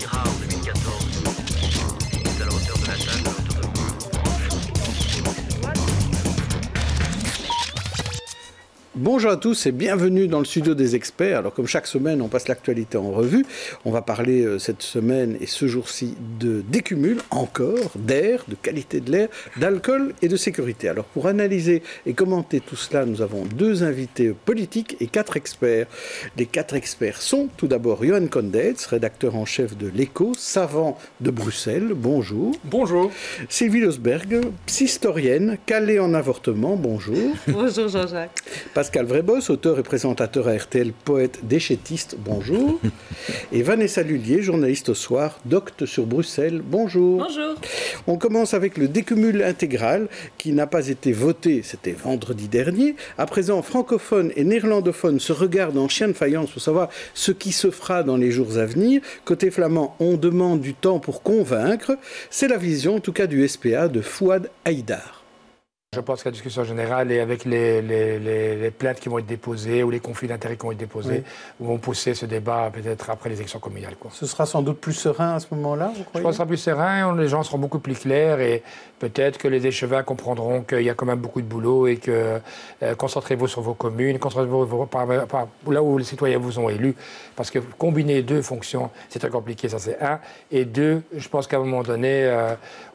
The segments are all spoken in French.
ira en 2014. À la hauteur de la table, à la hauteur de moi. Bonjour à tous et bienvenue dans le studio des experts. Alors comme chaque semaine, on passe l'actualité en revue. On va parler cette semaine et ce jour-ci de décumul, encore, d'air, de qualité de l'air, d'alcool et de sécurité. Alors pour analyser et commenter tout cela, nous avons deux invités politiques et 4 experts. Les 4 experts sont tout d'abord Johan Condeitz, rédacteur en chef de l'Echo, savant de Bruxelles. Bonjour. Bonjour. Sylvie Losberg, psystorienne, calée en avortement. Bonjour. Bonjour Jean-Jacques. Pascal Vrébos, auteur et présentateur à RTL, poète déchétiste, bonjour. Et Vanessa Lullier, journaliste au soir, docte sur Bruxelles, bonjour. Bonjour. On commence avec le décumul intégral qui n'a pas été voté, c'était vendredi dernier. À présent, francophones et néerlandophones se regardent en chien de faïence pour savoir ce qui se fera dans les jours à venir. Côté flamand, on demande du temps pour convaincre. C'est la vision, en tout cas, du SPA de Fouad Haïdar. Je pense que la discussion générale et avec les plaintes qui vont être déposées ou les conflits d'intérêts qui vont être déposés vont pousser ce débat peut-être après les élections communales. Ce sera sans doute plus serein à ce moment-là, vous croyez ? Je pense que ce sera plus serein, les gens seront beaucoup plus clairs et peut-être que les échevins comprendront qu'il y a quand même beaucoup de boulot et que concentrez-vous sur vos communes, concentrez-vous là où les citoyens vous ont élus, parce que combiner 2 fonctions, c'est très compliqué, ça c'est 1. Et 2, je pense qu'à un moment donné,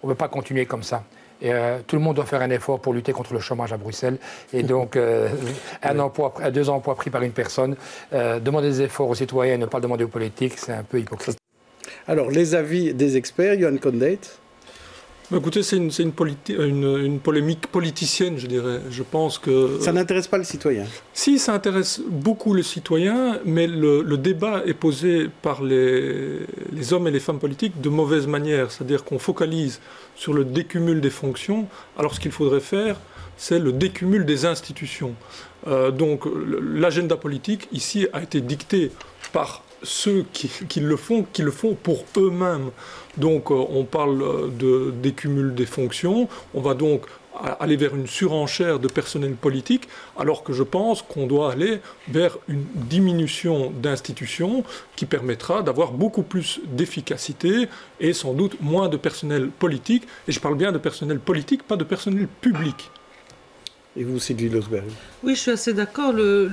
on ne peut pas continuer comme ça. Et, tout le monde doit faire un effort pour lutter contre le chômage à Bruxelles. Et donc, 2 emplois pris par une personne, demander des efforts aux citoyens et ne pas le demander aux politiques, c'est un peu hypocrite. Alors, les avis des experts, Johan Condeitz. Écoutez, c'est une polémique politicienne, je dirais. Je pense que... Ça n'intéresse pas le citoyen. Si, ça intéresse beaucoup le citoyen, mais le débat est posé par les hommes et les femmes politiques de mauvaise manière. C'est-à-dire qu'on focalise sur le décumul des fonctions, alors ce qu'il faudrait faire, c'est le décumul des institutions. Donc l'agenda politique, ici, a été dicté par ceux qui le font pour eux-mêmes. Donc on parle de décumul des fonctions, on va donc aller vers une surenchère de personnel politique, alors que je pense qu'on doit aller vers une diminution d'institutions qui permettra d'avoir beaucoup plus d'efficacité et sans doute moins de personnel politique. Et je parle bien de personnel politique, pas de personnel public. Et vous, Sylvie Losberg? Oui, je suis assez d'accord. Le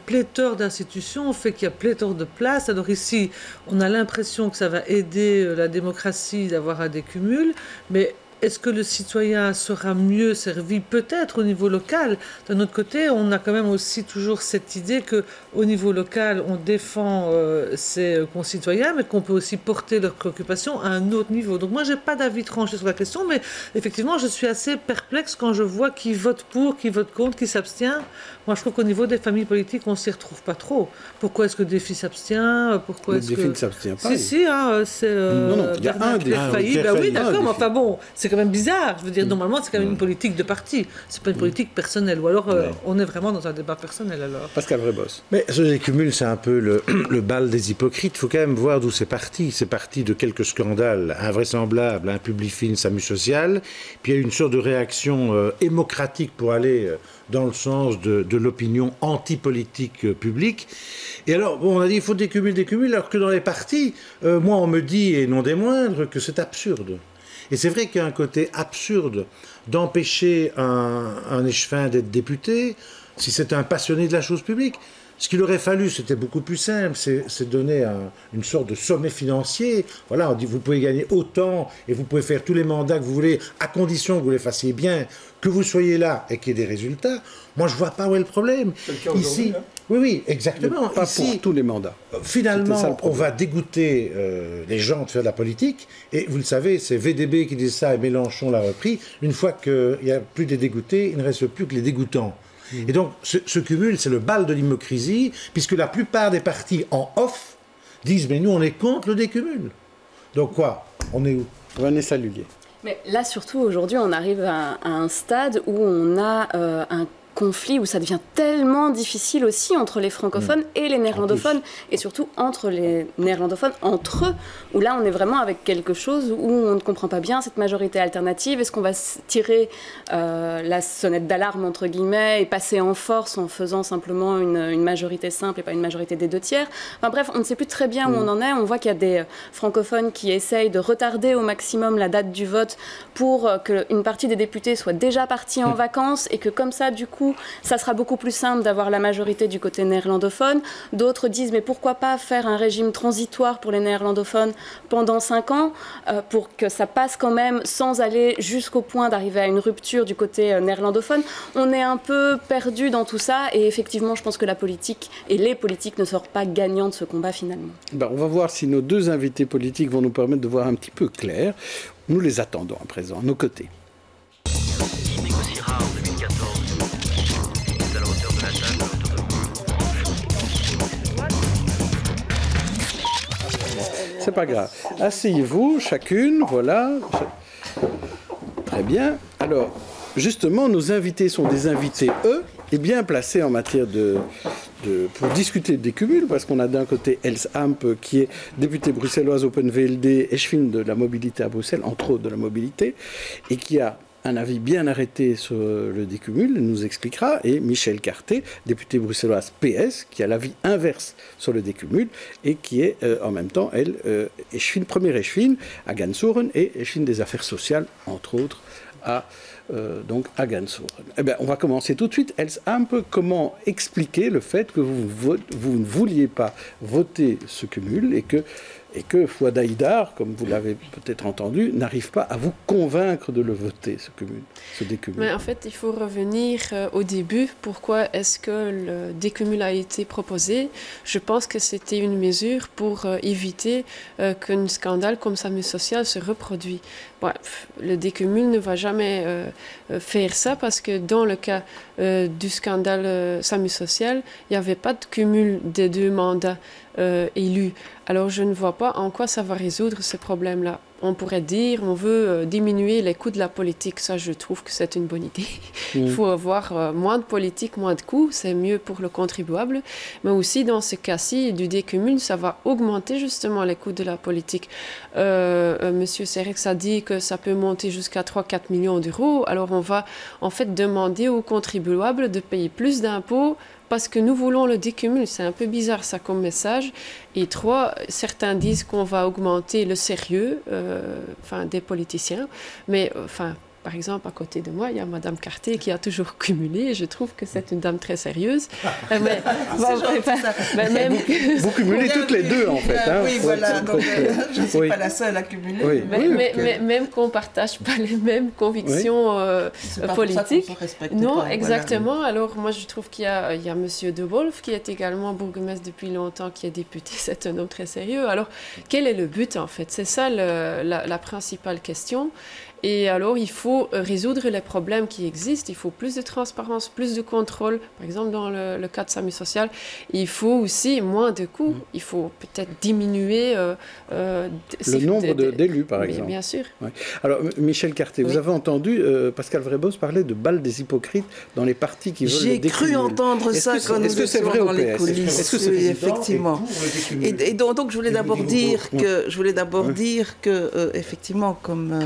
pléthore d'institutions fait qu'il y a pléthore de places. Alors ici, on a l'impression que ça va aider la démocratie d'avoir un décumul, mais est-ce que le citoyen sera mieux servi? Peut-être au niveau local. D'un autre côté, on a quand même aussi toujours cette idée qu'au niveau local, on défend ses concitoyens, mais qu'on peut aussi porter leurs préoccupations à un autre niveau. Donc moi, je n'ai pas d'avis tranché sur la question, mais effectivement, je suis assez perplexe quand je vois qui vote pour, qui vote contre, qui s'abstient. Moi, je trouve qu'au niveau des familles politiques, on ne s'y retrouve pas trop. Pourquoi est-ce que Défi s'abstient? Pourquoi est-ce Défi ne s'abstient pas. Si, hein, c'est... non, il y a un Défi. Oui, d'accord, mais enfin bon, c'est quand même bizarre. Je veux dire, normalement, c'est quand même une politique de parti. C'est pas une politique personnelle. Ou alors, on est vraiment dans un débat personnel, alors. Pascal Vrébos. Mais ce décumul, c'est un peu le bal des hypocrites. Il faut quand même voir d'où c'est parti. C'est parti de quelques scandales invraisemblables, un Publifin, SAMU Social. Puis il y a eu une sorte de réaction hémocratique pour aller dans le sens de l'opinion anti-politique publique. Et alors, bon, on a dit il faut décumul, alors que dans les partis, moi, on me dit, et non des moindres, que c'est absurde. Et c'est vrai qu'il y a un côté absurde d'empêcher un échevin d'être député si c'est un passionné de la chose publique. Ce qu'il aurait fallu, c'était beaucoup plus simple, c'est donner une sorte de sommet financier. Voilà, on dit vous pouvez gagner autant et vous pouvez faire tous les mandats que vous voulez, à condition que vous les fassiez bien, que vous soyez là et qu'il y ait des résultats. Moi, je ne vois pas où est le problème. C'est le cas ici, hein. Oui, exactement. Pas ici, pour tous les mandats. Finalement, on va dégoûter les gens de faire de la politique. Et vous le savez, c'est VDB qui dit ça et Mélenchon l'a repris. Une fois qu'il n'y a plus des dégoûtés, il ne reste plus que les dégoûtants. Et donc, ce cumul, c'est le bal de l'hypocrisie, puisque la plupart des partis en off disent « mais nous, on est contre le décumul ». Donc quoi? On est où? Vanessa Lullier. Mais là, surtout, aujourd'hui, on arrive à un stade où on a un conflit où ça devient tellement difficile aussi entre les francophones et les néerlandophones, et surtout entre les néerlandophones, entre eux, où là on est vraiment avec quelque chose où on ne comprend pas bien cette majorité alternative. Est-ce qu'on va tirer la sonnette d'alarme entre guillemets et passer en force en faisant simplement une majorité simple et pas une majorité des 2/3? Enfin bref, on ne sait plus très bien où on en est. On voit qu'il y a des francophones qui essayent de retarder au maximum la date du vote pour qu'une partie des députés soit déjà partie en vacances, et que comme ça, du coup, ça sera beaucoup plus simple d'avoir la majorité du côté néerlandophone. D'autres disent, mais pourquoi pas faire un régime transitoire pour les néerlandophones pendant 5 ans, pour que ça passe quand même sans aller jusqu'au point d'arriver à une rupture du côté néerlandophone. On est un peu perdu dans tout ça, et effectivement, je pense que la politique et les politiques ne sortent pas gagnants de ce combat finalement. On va voir si nos deux invités politiques vont nous permettre de voir un petit peu clair. Nous les attendons à présent, à nos côtés. Il négociera en 2014 à la hauteur de la table C'est pas grave. Asseyez-vous, chacune, voilà. Très bien. Alors, justement, nos invités sont des invités, eux, et bien placés en matière pour discuter de décumul, parce qu'on a d'un côté Els Ampe, qui est députée bruxelloise Open VLD, échevine de la mobilité à Bruxelles, entre autres de la mobilité, et qui a un avis bien arrêté sur le décumul, elle nous expliquera, et Michel Carté, députée bruxelloise PS, qui a l'avis inverse sur le décumul, et qui est en même temps, elle, première échevine à Gansoren, et échevine des affaires sociales, entre autres, à Gansoren. Eh bien, on va commencer tout de suite. Els Ampe, comment expliquer le fait que vous ne vouliez pas voter ce cumul et que Fouad Haïdar, comme vous l'avez peut-être entendu, n'arrive pas à vous convaincre de le voter, ce décumul. Mais en fait, il faut revenir au début. Pourquoi est-ce que le décumul a été proposé? Je pense que c'était une mesure pour éviter qu'un scandale comme SAMU social se reproduise. Bref, le décumul ne va jamais faire ça, parce que dans le cas du scandale SAMU social, il n'y avait pas de cumul des 2 mandats élus. Alors je ne vois pas en quoi ça va résoudre ce problème-là. On pourrait dire on veut diminuer les coûts de la politique. Ça, je trouve que c'est une bonne idée. Il faut avoir moins de politique, moins de coûts. C'est mieux pour le contribuable. Mais aussi, dans ce cas-ci, du décumul, ça va augmenter justement les coûts de la politique. Monsieur Serex a dit que ça peut monter jusqu'à 3-4 millions d'euros. Alors on va en fait demander aux contribuables de payer plus d'impôts parce que nous voulons le décumul. C'est un peu bizarre ça comme message. Et 3, certains disent qu'on va augmenter le sérieux des politiciens, mais par exemple, à côté de moi, il y a Madame Carté qui a toujours cumulé, et je trouve que c'est une dame très sérieuse. Vous cumulez toutes les deux, en fait. Oui, voilà, donc je ne suis pas la seule à cumuler. Oui. Mais même qu'on ne partage pas les mêmes convictions politiques. Non, pas, exactement. Voilà. Alors, moi, je trouve qu'il y a Monsieur De Wolf, qui est également bourgmestre depuis longtemps, qui est député. C'est un homme très sérieux. Alors, quel est le but, en fait? C'est ça la principale question. Et alors, il faut résoudre les problèmes qui existent. Il faut plus de transparence, plus de contrôle. Par exemple, dans le cas de SAMU social, il faut aussi moins de coûts. Il faut peut-être diminuer le nombre d'élus, par exemple. Bien sûr. Ouais. Alors, Michel Carté, vous avez entendu Pascal Vrébos parler de balles des hypocrites dans les partis qui veulent le décumul. J'ai cru entendre ça quand nous étions dans les coulisses. Est-ce que c'est effectivement. Et donc, je voulais d'abord dire que, effectivement, comme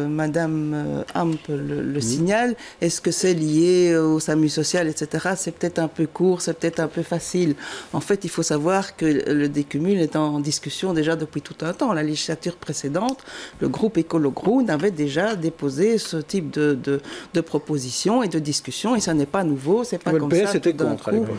Madame Ampe le signale, est-ce que c'est lié au SAMU social, etc. C'est peut-être un peu court, c'est peut-être un peu facile. En fait, il faut savoir que le décumul est en discussion déjà depuis tout un temps. La législature précédente, le groupe Écolo-Groen avait déjà déposé ce type de propositions et de discussions, et ça n'est pas nouveau, c'est pas comme ça. Était contre à l'époque.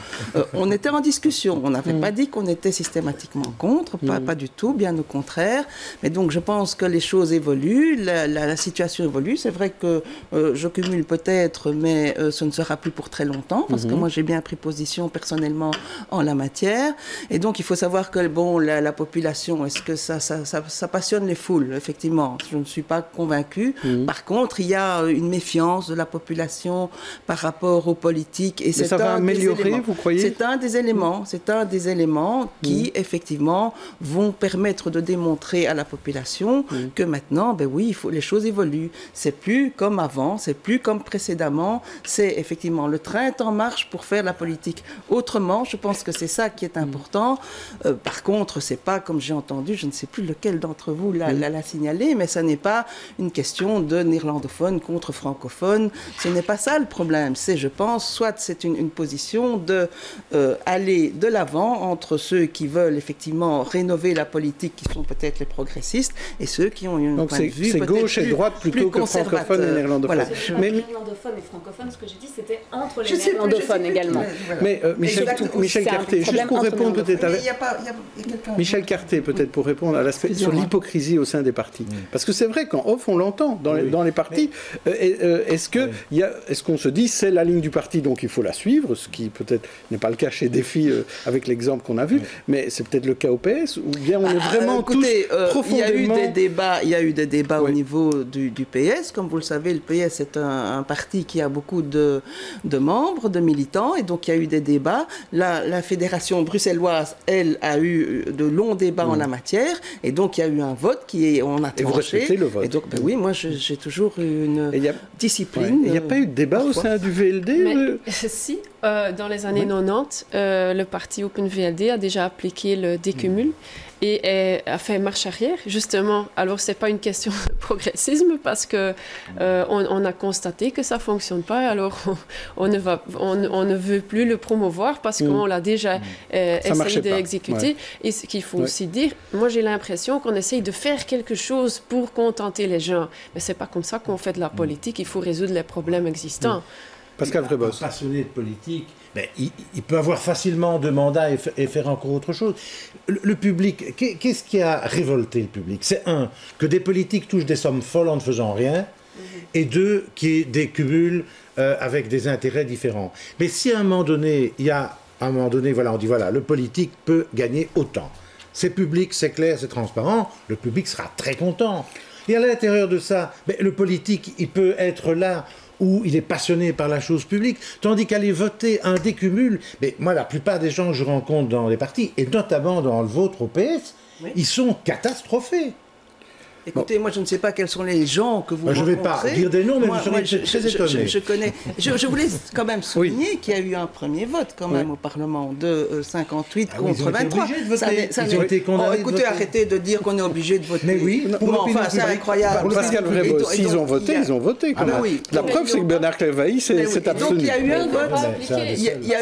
On était en discussion, on n'avait pas dit qu'on était systématiquement contre, pas du tout, bien au contraire. Mais donc, je pense que les choses évoluent, la situation évolue. C'est vrai que je cumule peut-être, mais ce ne sera plus pour très longtemps, parce que moi j'ai bien pris position personnellement en la matière. Et donc il faut savoir que la population, est-ce que ça passionne les foules? Effectivement, je ne suis pas convaincue. Par contre, il y a une méfiance de la population par rapport aux politiques. Et ça va améliorer, vous croyez? C'est un des éléments. C'est un des éléments qui, effectivement, vont permettre de démontrer à la population que maintenant, les choses évoluent. évolue. C'est plus comme avant, c'est plus comme précédemment. C'est effectivement le train est en marche pour faire la politique autrement. Je pense que c'est ça qui est important. Par contre, c'est pas comme j'ai entendu, je ne sais plus lequel d'entre vous l'a signalé, mais ça n'est pas une question de néerlandophone contre francophone. Ce n'est pas ça le problème. C'est, je pense, soit c'est une position de aller de l'avant entre ceux qui veulent effectivement rénover la politique, qui sont peut-être les progressistes, et ceux qui ont une point de vue c'est gauche et droite plutôt que francophone et néerlandophone. Voilà. Mais néerlandophone et francophone, ce que j'ai dit, c'était entre les néerlandophones également. Mais Michel Carté, juste pour répondre peut-être Michel Carté, peut-être pour répondre à l'aspect sur l'hypocrisie au sein des partis. Parce que c'est vrai qu'en off, on l'entend dans les partis. Est-ce qu'on se dit c'est la ligne du parti, donc il faut la suivre, ce qui peut-être n'est pas le cas chez Défi avec l'exemple qu'on a vu, mais c'est peut-être le cas au PS, ou bien on est vraiment tous profondément... Il y a eu des débats au niveau du PS. Comme vous le savez, le PS est un parti qui a beaucoup de membres, de militants, et donc il y a eu des débats. La fédération bruxelloise, elle, a eu de longs débats en la matière, et donc il y a eu un vote on a tranché. Et vous respectez le vote. Et donc, oui, moi j'ai toujours eu une discipline. Il n'y a pas eu de débat au sein du VLD Si, dans les années 90, le parti Open VLD a déjà appliqué le décumul et a fait marche arrière, justement. Alors, ce n'est pas une question de progressisme parce qu'on a constaté que ça ne fonctionne pas. Alors, on ne veut plus le promouvoir parce qu'on l'a déjà essayé d'exécuter. Ouais. Et ce qu'il faut aussi dire, moi, j'ai l'impression qu'on essaye de faire quelque chose pour contenter les gens. Mais ce n'est pas comme ça qu'on fait de la politique. Il faut résoudre les problèmes existants. Pascal Vrébos. Un passionné de politique, mais il peut avoir facilement 2 mandats et faire encore autre chose. Le public, qu'est-ce qui a révolté le public? C'est que des politiques touchent des sommes folles en ne faisant rien, et 2, qu'il y ait des cumuls avec des intérêts différents. Mais si à un moment donné, on dit le politique peut gagner autant. C'est public, c'est clair, c'est transparent, le public sera très content. Et à l'intérieur de ça, le politique, il peut être là où il est passionné par la chose publique, tandis qu'aller voter un décumul, mais moi, la plupart des gens que je rencontre dans les partis, et notamment dans le vôtre au PS, ils sont catastrophés. Écoutez, moi je ne sais pas quels sont les gens que vous rencontrez. Je ne vais pas dire des noms, mais vous serez très étonné. Je voulais quand même souligner qu'il y a eu un premier vote quand même au Parlement de 58 contre 23. Ils ont été condamnés. Écoutez, arrêtez de dire qu'on est obligé de voter. Mais oui, enfin, c'est incroyable. Pascal Vrébos, s'ils ont voté, ils ont voté quand même. La preuve, c'est que Bernard Clairvailly s'est abstenu. Donc il y a eu un vote. Il y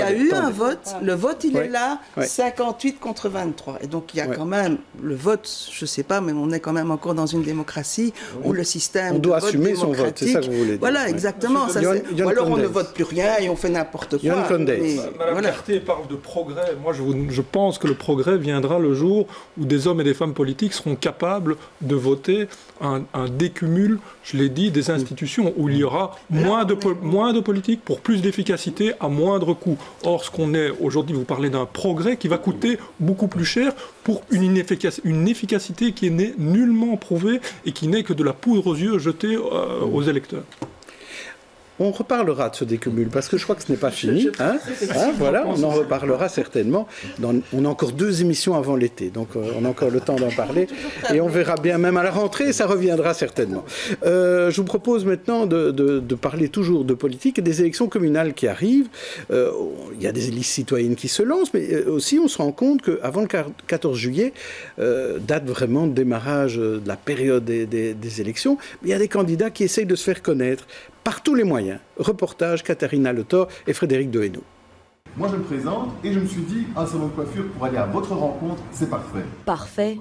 a eu un vote. Le vote, il est là, 58 contre 23. Et donc il y a quand même le vote, je ne sais pas, mais on est quand même encore dans une démocratie où le système on doit assumer son vote, c'est ça que vous voulez dire. Voilà, exactement. Ou alors on ne vote plus rien et on fait n'importe quoi. Madame Carté parle de progrès. Moi, je pense que le progrès viendra le jour où des hommes et des femmes politiques seront capables de voter un décumul, je l'ai dit, des institutions, où il y aura moins de politique pour plus d'efficacité à moindre coût. Or, ce qu'on est aujourd'hui, vous parlez d'un progrès qui va coûter beaucoup plus cher pour une efficacité qui n'est nullement prouvée et qui n'est que de la poudre aux yeux jetée aux électeurs. On reparlera de ce décumul, parce que je crois que ce n'est pas fini. Voilà, on en reparlera certainement. On a encore 2 émissions avant l'été, donc on a encore le temps d'en parler. Et on verra bien, même à la rentrée, ça reviendra certainement. Je vous propose maintenant de parler toujours de politique et des élections communales qui arrivent. Il y a des listes citoyennes qui se lancent, mais aussi on se rend compte qu'avant le 14 juillet, date vraiment de démarrage de la période des élections, il y a des candidats qui essayent de se faire connaître par tous les moyens. Reportage, Katharina Le Thor et Frédéric Dohénaud. Moi je me présente et je me suis dit, un salon de coiffure pour aller à votre rencontre, c'est parfait. Parfait?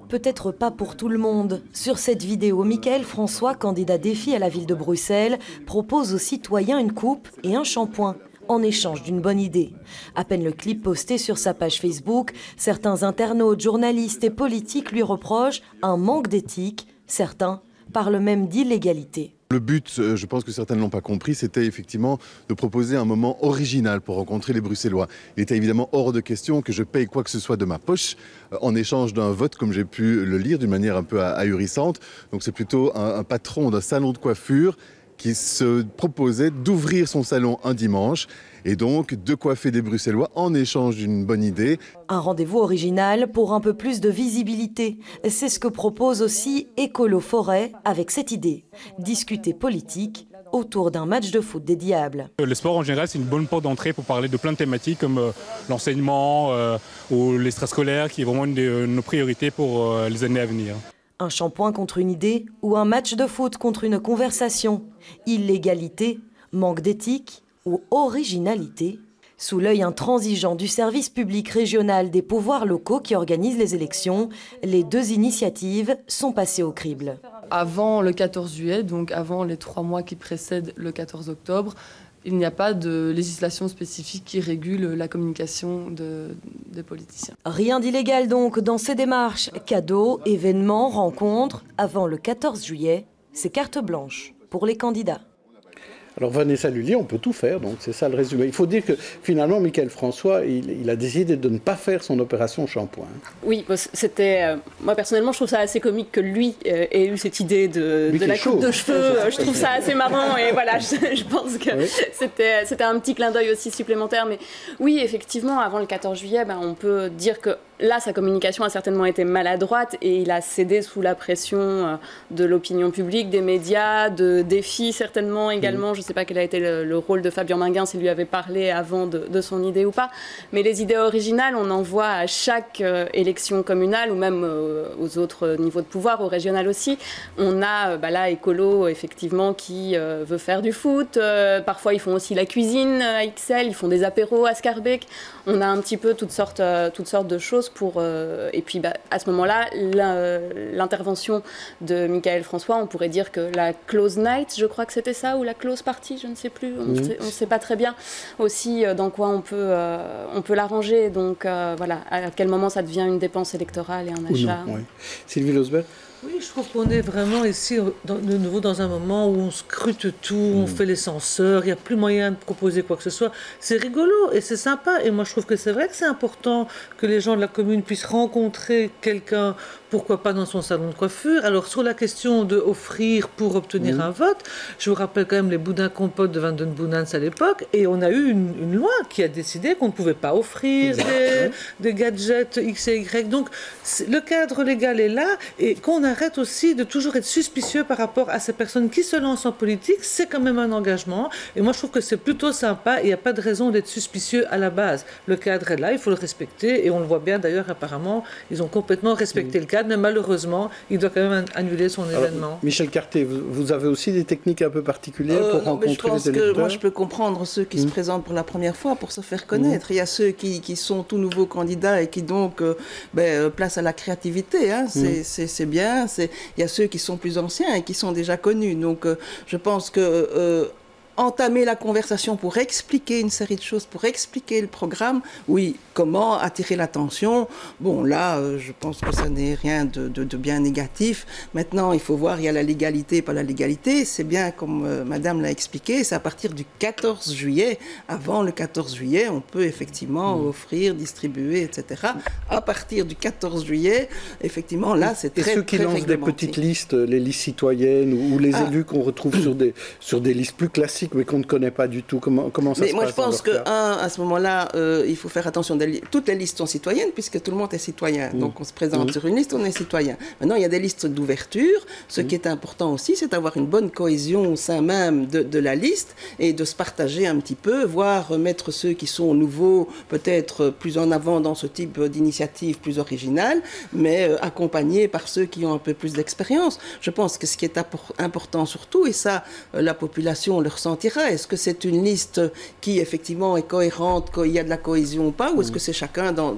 Peut-être pas pour tout le monde. Sur cette vidéo, Michael François, candidat Défi à la ville de Bruxelles, propose aux citoyens une coupe et un shampoing, en échange d'une bonne idée. À peine le clip posté sur sa page Facebook, certains internautes, journalistes et politiques lui reprochent un manque d'éthique. Certains parlent même d'illégalité. Le but, je pense que certains ne l'ont pas compris, c'était effectivement de proposer un moment original pour rencontrer les Bruxellois. Il était évidemment hors de question que je paye quoi que ce soit de ma poche en échange d'un vote, comme j'ai pu le lire, d'une manière un peu ahurissante. Donc c'est plutôt un patron d'un salon de coiffure qui se proposait d'ouvrir son salon un dimanche et donc de coiffer des Bruxellois en échange d'une bonne idée. Un rendez-vous original pour un peu plus de visibilité. C'est ce que propose aussi Écolo Forêt avec cette idée. Discuter politique autour d'un match de foot des Diables. Le sport en général, c'est une bonne porte d'entrée pour parler de plein de thématiques comme l'enseignement ou l'extrascolaire, qui est vraiment une de nos priorités pour les années à venir. Un shampoing contre une idée ou un match de foot contre une conversation. Illégalité, manque d'éthique ou originalité. Sous l'œil intransigeant du service public régional des pouvoirs locaux qui organise les élections, les deux initiatives sont passées au crible. Avant le 14 juillet, donc avant les 3 mois qui précèdent le 14 octobre, il n'y a pas de législation spécifique qui régule la communication des politiciens. Rien d'illégal donc dans ces démarches. Cadeaux, événements, rencontres. Avant le 14 juillet, c'est carte blanche pour les candidats. Alors Vanessa Lullier, on peut tout faire, donc c'est ça le résumé. Il faut dire que finalement, Michael François, il a décidé de ne pas faire son opération shampoing. Oui, c'était... moi personnellement, je trouve ça assez comique que lui ait eu cette idée de la coupe de cheveux. Je trouve ça assez marrant et voilà, je pense que c'était un petit clin d'œil aussi supplémentaire. Mais oui, effectivement, avant le 14 juillet, on peut dire que là, sa communication a certainement été maladroite et il a cédé sous la pression de l'opinion publique, des médias, de défis certainement également. Je ne sais pas quel a été le rôle de Fabien Minguin, s'il lui avait parlé avant de son idée ou pas. Mais les idées originales, on en voit à chaque élection communale ou même aux autres niveaux de pouvoir, au régional aussi. On a là Écolo, effectivement, qui veut faire du foot. Parfois, ils font aussi la cuisine à XL, ils font des apéros à Scarbeck. On a un petit peu toutes sortes de choses pour... et puis, à ce moment-là, l'intervention de Michael François, on pourrait dire que la close night, je crois que c'était ça, ou la close party, je ne sais plus, on ne sait pas très bien aussi dans quoi on peut l'arranger. Donc, voilà, à quel moment ça devient une dépense électorale et un achat. Oui. Sylvie Losberg. Oui, je trouve qu'on est vraiment ici de nouveau dans un moment où on scrute tout, on fait les censeurs, il n'y a plus moyen de proposer quoi que ce soit. C'est rigolo et c'est sympa. Et moi, je trouve que c'est vrai que c'est important que les gens de la commune puissent rencontrer quelqu'un, pourquoi pas dans son salon de coiffure. Alors, sur la question de offrir pour obtenir un vote, je vous rappelle quand même les boudins compotes de Van den Boenans à l'époque, et on a eu une loi qui a décidé qu'on ne pouvait pas offrir des gadgets X et Y. Donc, le cadre légal est là, et qu'on arrête aussi de toujours être suspicieux par rapport à ces personnes qui se lancent en politique. C'est quand même un engagement, et moi je trouve que c'est plutôt sympa, et il n'y a pas de raison d'être suspicieux à la base. Le cadre est là, il faut le respecter, et on le voit bien d'ailleurs, apparemment, ils ont complètement respecté le cadre, mais malheureusement, il doit quand même annuler son événement. Michel Carté, vous avez aussi des techniques un peu particulières pour rencontrer les électeurs? Je pense que moi je peux comprendre ceux qui se présentent pour la première fois pour se faire connaître. Il y a ceux qui sont tout nouveaux candidats et qui donc place à la créativité, hein. C'est bien. Il y a ceux qui sont plus anciens et qui sont déjà connus. Donc je pense que entamer la conversation pour expliquer une série de choses, pour expliquer le programme, oui, comment attirer l'attention. Bon, là, je pense que ça n'est rien de bien négatif. Maintenant, il faut voir, il y a la légalité, pas la légalité. C'est bien, comme Madame l'a expliqué, c'est à partir du 14 juillet. Avant le 14 juillet, on peut effectivement offrir, distribuer, etc. À partir du 14 juillet, effectivement, là, c'est très, et ceux qui lancent des petites listes, les listes citoyennes ou les élus qu'on retrouve sur des listes plus classiques, mais qu'on ne connaît pas du tout. Comment ça se passe? Mais moi, je pense à ce moment-là, il faut faire attention. Toutes les listes sont citoyennes, puisque tout le monde est citoyen. Donc, on se présente sur une liste, on est citoyen. Maintenant, il y a des listes d'ouverture. Ce qui est important aussi, c'est d'avoir une bonne cohésion au sein même de la liste et de se partager un petit peu, voire mettre ceux qui sont nouveaux, peut-être plus en avant dans ce type d'initiative plus originale, mais accompagnés par ceux qui ont un peu plus d'expérience. Je pense que ce qui est important surtout, et ça, la population le ressentira, est-ce que c'est une liste qui effectivement est cohérente, qu'il y a de la cohésion ou pas, ou est-ce que c'est chacun dans...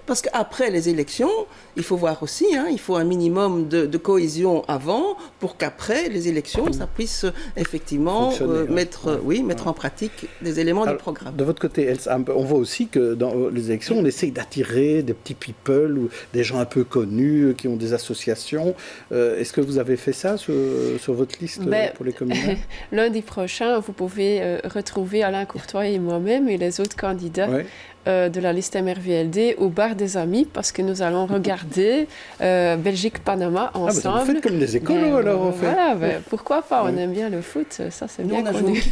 Parce qu'après les élections, il faut voir aussi, il faut un minimum de cohésion avant pour qu'après les élections, ça puisse effectivement mettre en pratique des éléments du programme. De votre côté, Elsa, on voit aussi que dans les élections, on essaye d'attirer des petits people ou des gens un peu connus qui ont des associations. Est-ce que vous avez fait ça sur votre liste pour les communales? Lundi prochain, vous pouvez retrouver Alain Courtois et moi-même et les autres candidats de la liste MRVLD au bar des amis parce que nous allons regarder Belgique-Panama ensemble. Vous faites comme les écolos alors en fait. Voilà, pourquoi pas, on aime bien le foot, ça c'est bien connu.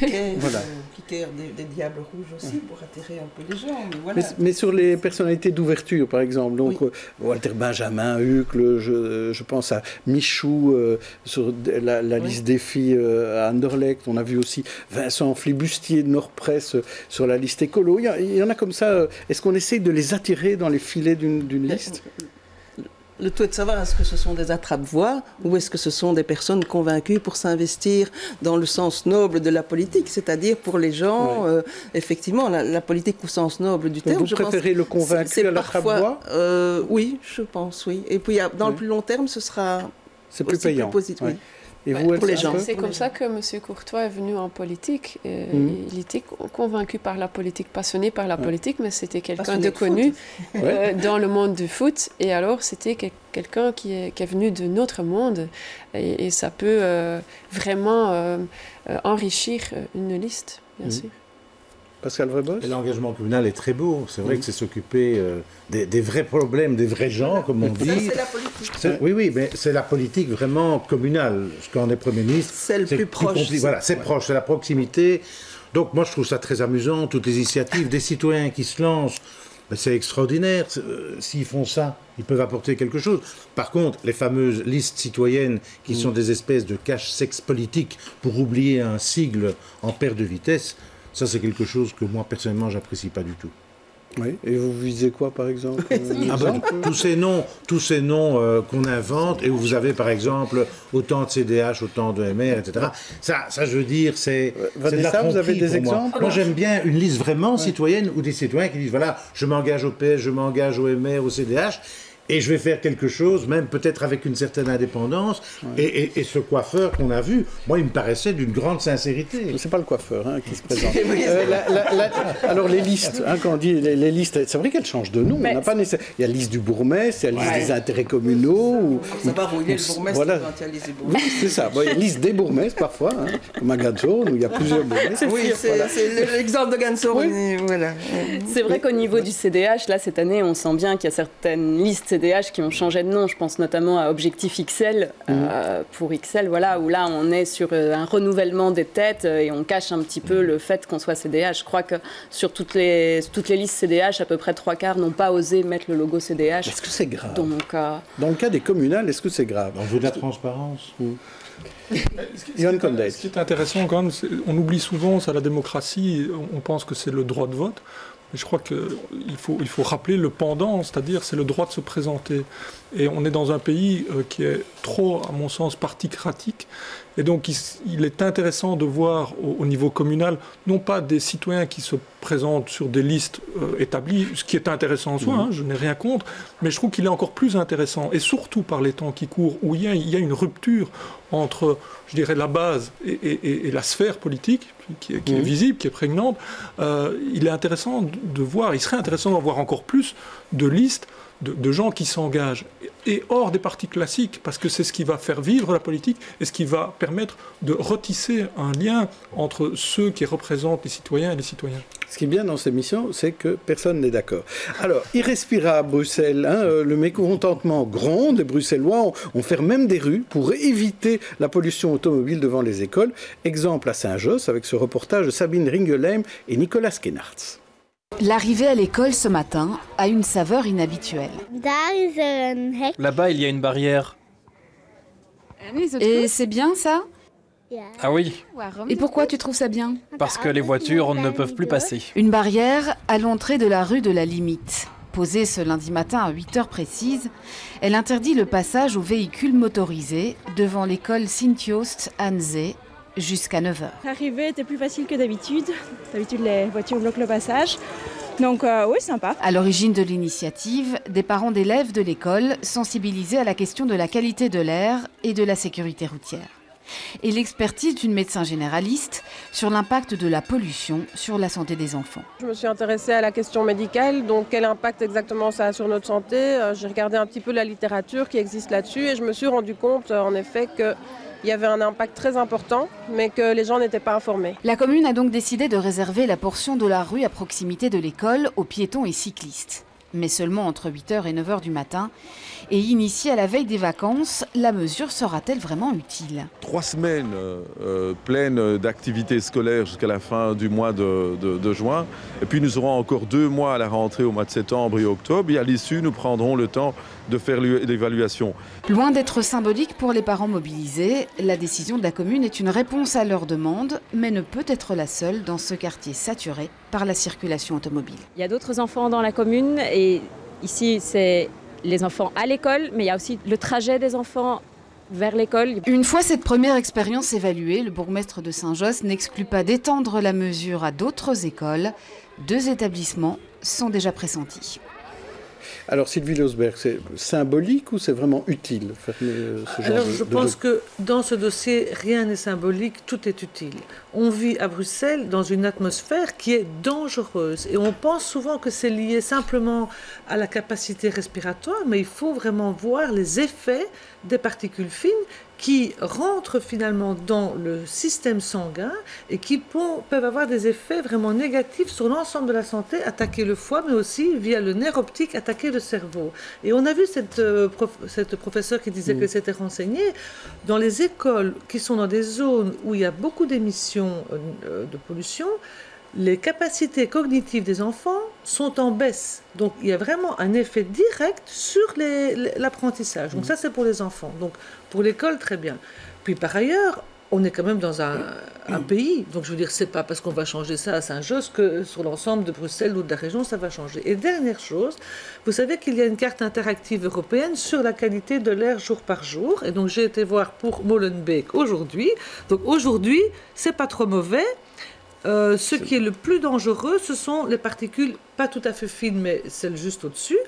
Kicker des Diables Rouges aussi pour attirer un peu les gens. Mais, voilà. mais sur les personnalités d'ouverture par exemple, donc Walter Benjamin, Hucle, je pense à Michou sur la liste des filles à Anderlecht, on a vu aussi Vincent Flibustier de Nord-Presse sur la liste écolo, il y en a comme ça. Est-ce qu'on essaye de les attirer dans les filets d'une liste ? Le tout est de savoir, est-ce que ce sont des attrape-voix ou est-ce que ce sont des personnes convaincues pour s'investir dans le sens noble de la politique, c'est-à-dire pour les gens, effectivement, la politique au sens noble du terme. Vous préférez le convaincu à l'attrape-voix ? Oui, je pense, oui. Et puis dans le plus long terme, ce sera plus payant. Plus positif. Oui. Et vous, pour les gens. C'est comme ça que M. Courtois est venu en politique. Il était convaincu par la politique, passionné par la politique, mais c'était quelqu'un de connu dans le monde du foot. Et alors, c'était quelqu'un qui est venu de notre monde. Et ça peut vraiment enrichir une liste, bien sûr. Pascal Vrebos ? L'engagement communal est très beau. C'est vrai que c'est s'occuper des vrais problèmes, des vrais gens, comme on dit. C'est la politique. Oui, mais c'est la politique vraiment communale. Quand on est Premier ministre, c'est le plus proche. Voilà, c'est proche, c'est la proximité. Donc moi, je trouve ça très amusant, toutes les initiatives des citoyens qui se lancent. Ben, c'est extraordinaire. S'ils font ça, ils peuvent apporter quelque chose. Par contre, les fameuses listes citoyennes qui sont des espèces de cache-sexe politique pour oublier un sigle en perte de vitesse, ça, c'est quelque chose que moi, personnellement, j'apprécie pas du tout. Oui. Et vous visez quoi, par exemple tous ces noms qu'on invente, et où vous avez, par exemple, autant de CDH, autant de MR, etc. Ça, je veux dire, c'est de la tromperie. Vous avez des exemples ? Moi, j'aime bien une liste vraiment citoyenne, ou des citoyens qui disent, voilà, je m'engage au PS, je m'engage au MR, au CDH, et je vais faire quelque chose, même peut-être avec une certaine indépendance. Et ce coiffeur qu'on a vu, moi, il me paraissait d'une grande sincérité. C'est pas le coiffeur qui se présente. Alors les listes, quand on dit les listes, c'est vrai qu'elles changent de nom. On n'a pas nécessairement. Il y a la liste du bourgmestre, il y a la liste des intérêts communaux. Faut savoir où il est le bourgmestre quand il y a la liste des bourgmestres. C'est ça. Il y a la liste des bourgmestres parfois, comme à Gansourne, où il y a plusieurs bourgmestres. Oui, c'est l'exemple de Gansourne. Voilà. C'est vrai qu'au niveau du CDH, là, cette année, on sent bien qu'il y a certaines listes CDH qui ont changé de nom. Je pense notamment à Objectif XL, pour XL, voilà, où là, on est sur un renouvellement des têtes et on cache un petit peu le fait qu'on soit CDH. Je crois que sur toutes les listes CDH, à peu près 3/4 n'ont pas osé mettre le logo CDH. Est-ce que c'est grave ? Donc, dans le cas des communales, est-ce que c'est grave ? On veut de la transparence. Ce qui est intéressant quand même, on oublie souvent, c'est la démocratie, on pense que c'est le droit de vote. Mais je crois qu'il faut rappeler le pendant, c'est-à-dire c'est le droit de se présenter. Et on est dans un pays qui est trop, à mon sens, particratique. Et donc il est intéressant de voir au niveau communal, non pas des citoyens qui se présentent sur des listes établies, ce qui est intéressant en soi, je n'ai rien contre, mais je trouve qu'il est encore plus intéressant, et surtout par les temps qui courent, où il y a une rupture entre, je dirais, la base et la sphère politique, qui est visible, qui est prégnante. Il est intéressant de voir, il serait intéressant d'en voir encore plus de listes de gens qui s'engagent, et hors des partis classiques, parce que c'est ce qui va faire vivre la politique et ce qui va permettre de retisser un lien entre ceux qui représentent les citoyens et les citoyens. Ce qui est bien dans ces missions, c'est que personne n'est d'accord. Alors, il respira à Bruxelles, le mécontentement gronde, les Bruxellois ont fermé même des rues pour éviter la pollution automobile devant les écoles. Exemple à Saint-Josse, avec ce reportage de Sabine Ringelheim et Nicolas Kenartz. L'arrivée à l'école ce matin a une saveur inhabituelle. Là-bas, il y a une barrière. Et c'est bien ça ? Ah oui. Et pourquoi tu trouves ça bien ? Parce que les voitures ne peuvent plus passer. Une barrière à l'entrée de la rue de la Limite. Posée ce lundi matin à 8h précises, elle interdit le passage aux véhicules motorisés devant l'école Sint-Joost à Anzé jusqu'à 9h. L'arrivée était plus facile que d'habitude. D'habitude, les voitures bloquent le passage. Donc oui, sympa. À l'origine de l'initiative, des parents d'élèves de l'école sensibilisés à la question de la qualité de l'air et de la sécurité routière. Et l'expertise d'une médecin généraliste sur l'impact de la pollution sur la santé des enfants. Je me suis intéressée à la question médicale, donc quel impact exactement ça a sur notre santé. J'ai regardé un petit peu la littérature qui existe là-dessus et je me suis rendu compte en effet que il y avait un impact très important, mais que les gens n'étaient pas informés. La commune a donc décidé de réserver la portion de la rue à proximité de l'école aux piétons et cyclistes. Mais seulement entre 8h et 9h du matin. Et initiée à la veille des vacances, la mesure sera-t-elle vraiment utile ? 3 semaines pleines d'activités scolaires jusqu'à la fin du mois de juin. Et puis nous aurons encore 2 mois à la rentrée au mois de septembre et octobre. Et à l'issue, nous prendrons le temps de faire l'évaluation. Loin d'être symbolique pour les parents mobilisés, la décision de la commune est une réponse à leur demande, mais ne peut être la seule dans ce quartier saturé par la circulation automobile. Il y a d'autres enfants dans la commune et ici c'est les enfants à l'école, mais il y a aussi le trajet des enfants vers l'école. Une fois cette première expérience évaluée, le bourgmestre de Saint-Josse n'exclut pas d'étendre la mesure à d'autres écoles. 2 établissements sont déjà pressentis. Alors Sylvie Losberg, c'est symbolique ou c'est vraiment utile fermer ce genre Alors je pense que dans ce dossier, rien n'est symbolique, tout est utile. On vit à Bruxelles dans une atmosphère qui est dangereuse et on pense souvent que c'est lié simplement à la capacité respiratoire, mais il faut vraiment voir les effets des particules fines qui rentrent finalement dans le système sanguin et qui peuvent avoir des effets vraiment négatifs sur l'ensemble de la santé, attaquer le foie, mais aussi, via le nerf optique, attaquer le cerveau. Et on a vu cette professeure qui disait qu'elle s'était renseignée. Dans les écoles qui sont dans des zones où il y a beaucoup d'émissions de pollution, les capacités cognitives des enfants sont en baisse. Donc, il y a vraiment un effet direct sur l'apprentissage. Donc, ça, c'est pour les enfants. Donc, pour l'école, très bien. Puis, par ailleurs, on est quand même dans un pays. Donc, je veux dire, c'est pas parce qu'on va changer ça à Saint-Josse que sur l'ensemble de Bruxelles ou de la région, ça va changer. Et dernière chose, vous savez qu'il y a une carte interactive européenne sur la qualité de l'air jour par jour. Et donc, j'ai été voir pour Molenbeek aujourd'hui. Donc, aujourd'hui, c'est pas trop mauvais. Ce qui est le plus dangereux, ce sont les particules pas tout à fait fines, mais celles juste au-dessus.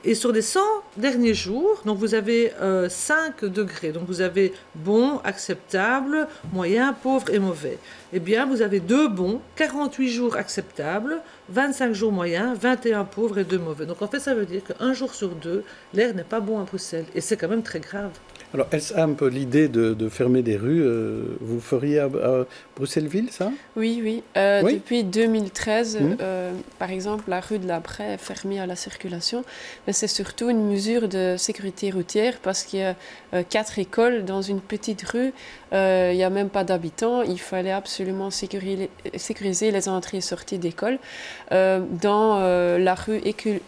Et sur les 100 derniers jours, donc vous avez 5 degrés. Donc vous avez bon, acceptable, moyen, pauvre et mauvais. Eh bien, vous avez 2 bons, 48 jours acceptables, 25 jours moyens, 21 pauvres et 2 mauvais. Donc en fait, ça veut dire qu'un jour sur 2, l'air n'est pas bon à Bruxelles. Et c'est quand même très grave. Alors, est-ce un peu l'idée de fermer des rues, vous feriez à Bruxelles-Ville, ça ? Oui, oui. Oui. Depuis 2013, par exemple, la rue de la Braie est fermée à la circulation. Mais c'est surtout une mesure de sécurité routière parce qu'il y a 4 écoles dans une petite rue. Il n'y a même pas d'habitants. Il fallait absolument sécuriser les entrées et sorties d'école. Dans la rue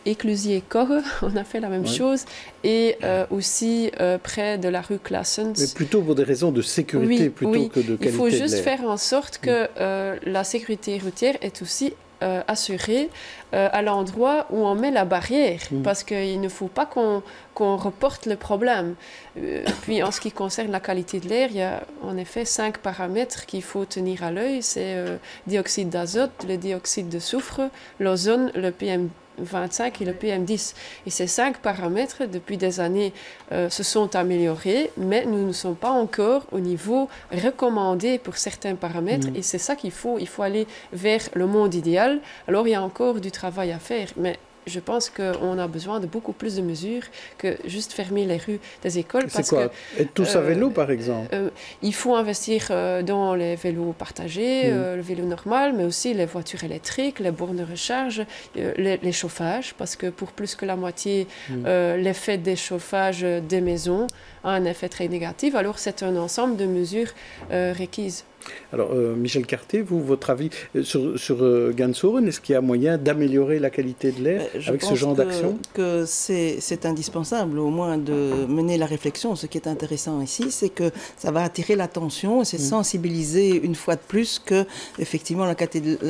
Éclusier-Corre, on a fait la même chose. Et aussi près de la rue Claessens. Mais plutôt pour des raisons de sécurité plutôt que de qualité de l'air. Il faut juste faire en sorte que la sécurité routière est aussi assurée à l'endroit où on met la barrière, parce qu'il ne faut pas qu'on reporte le problème. Puis en ce qui concerne la qualité de l'air, il y a en effet 5 paramètres qu'il faut tenir à l'œil. C'est dioxyde d'azote, le dioxyde de soufre, l'ozone, le PM25 et le PM10. Et ces 5 paramètres, depuis des années, se sont améliorés, mais nous ne sommes pas encore au niveau recommandé pour certains paramètres. Et c'est ça qu'il faut. Il faut aller vers le monde idéal. Alors, il y a encore du travail à faire, mais je pense qu'on a besoin de beaucoup plus de mesures que juste fermer les rues des écoles. C'est quoi ? Être tous à vélo, par exemple ? Il faut investir dans les vélos partagés, le vélo normal, mais aussi les voitures électriques, les bornes de recharge, les chauffages, parce que pour plus que la moitié, l'effet des chauffages des maisons a un effet très négatif. Alors, c'est un ensemble de mesures requises. Alors, Michel Carté, vous, votre avis sur Gansoren, est-ce qu'il y a moyen d'améliorer la qualité de l'air avec ce genre d'action ? Je pense que c'est indispensable, au moins, de mener la réflexion. Ce qui est intéressant ici, c'est que ça va attirer l'attention et c'est sensibiliser une fois de plus que, effectivement, la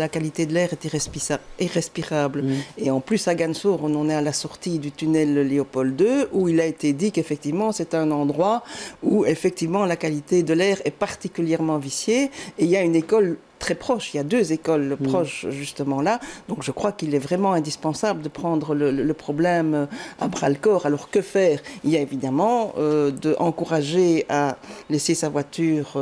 qualité de l'air est irrespirable. Et en plus, à Gansoren, on est à la sortie du tunnel Léopold II, où il a été dit qu'effectivement, c'est un endroit où, effectivement, la qualité de l'air est particulièrement viciée. Et il y a une école très proches. Il y a 2 écoles proches, justement, là. Donc, je crois qu'il est vraiment indispensable de prendre le problème à bras-le-corps. Alors, que faire? Il y a évidemment d'encourager à laisser sa voiture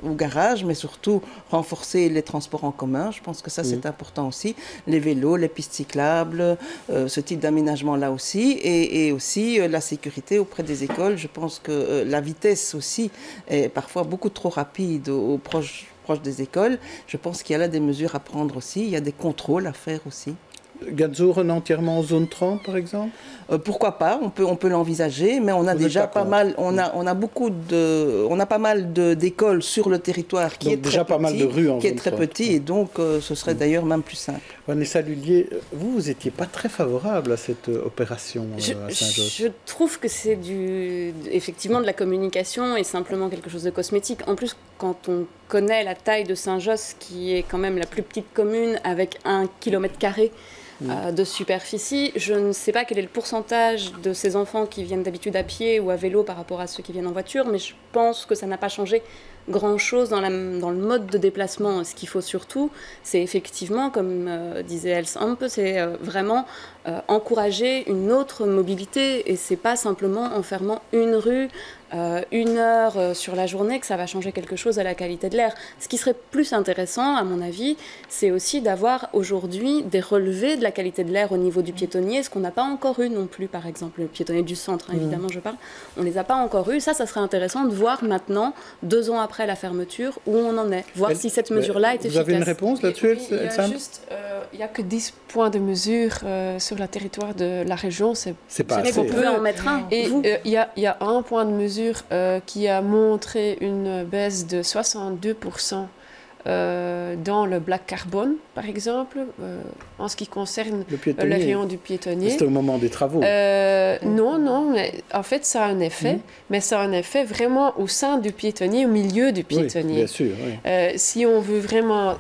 au garage, mais surtout renforcer les transports en commun. Je pense que ça, c'est important aussi. Les vélos, les pistes cyclables, ce type d'aménagement-là aussi. Et aussi la sécurité auprès des écoles. Je pense que la vitesse aussi est parfois beaucoup trop rapide aux proches des écoles. Je pense qu'il y a là des mesures à prendre aussi. Il y a des contrôles à faire aussi. Gadzoren entièrement en zone 30, par exemple? Pourquoi pas, on peut l'envisager, mais on a déjà pas mal, on a pas mal d'écoles sur le territoire qui donc est déjà très pas mal de rues en qui est zone très 30. petit, et donc ce serait d'ailleurs même plus simple. Vanessa Lullier, vous n'étiez pas très favorable à cette opération à Saint-Josse. Je trouve que c'est effectivement de la communication et simplement quelque chose de cosmétique. En plus, quand on connaît la taille de Saint-Josse, qui est quand même la plus petite commune avec 1 km² de superficie, je ne sais pas quel est le pourcentage de ces enfants qui viennent d'habitude à pied ou à vélo par rapport à ceux qui viennent en voiture, mais je pense que ça n'a pas changé grand-chose dans le mode de déplacement. Ce qu'il faut surtout, c'est effectivement, comme disait Else Ampe, c'est vraiment encourager une autre mobilité, et c'est pas simplement en fermant une rue 1 heure sur la journée que ça va changer quelque chose à la qualité de l'air. Ce qui serait plus intéressant, à mon avis, c'est aussi d'avoir aujourd'hui des relevés de la qualité de l'air au niveau du piétonnier, ce qu'on n'a pas encore eu non plus, par exemple, le piétonnier du centre, évidemment, je parle. On les a pas encore eu. Ça serait intéressant de voir maintenant, 2 ans après la fermeture, où on en est, voir si cette mesure-là est efficace. Vous avez une réponse là-dessus, il n'y a que 10 points de mesure sur le territoire de la région. C'est pas assez. Vous pouvez en mettre un. Et il y a un point de mesure qui a montré une baisse de 62% dans le black carbone, par exemple, en ce qui concerne le rayon du piétonnier. C'était au moment des travaux. Non, mais en fait, ça a un effet, mais ça a un effet vraiment au sein du piétonnier, au milieu du piétonnier. Oui, bien sûr. Oui. Si on veut vraiment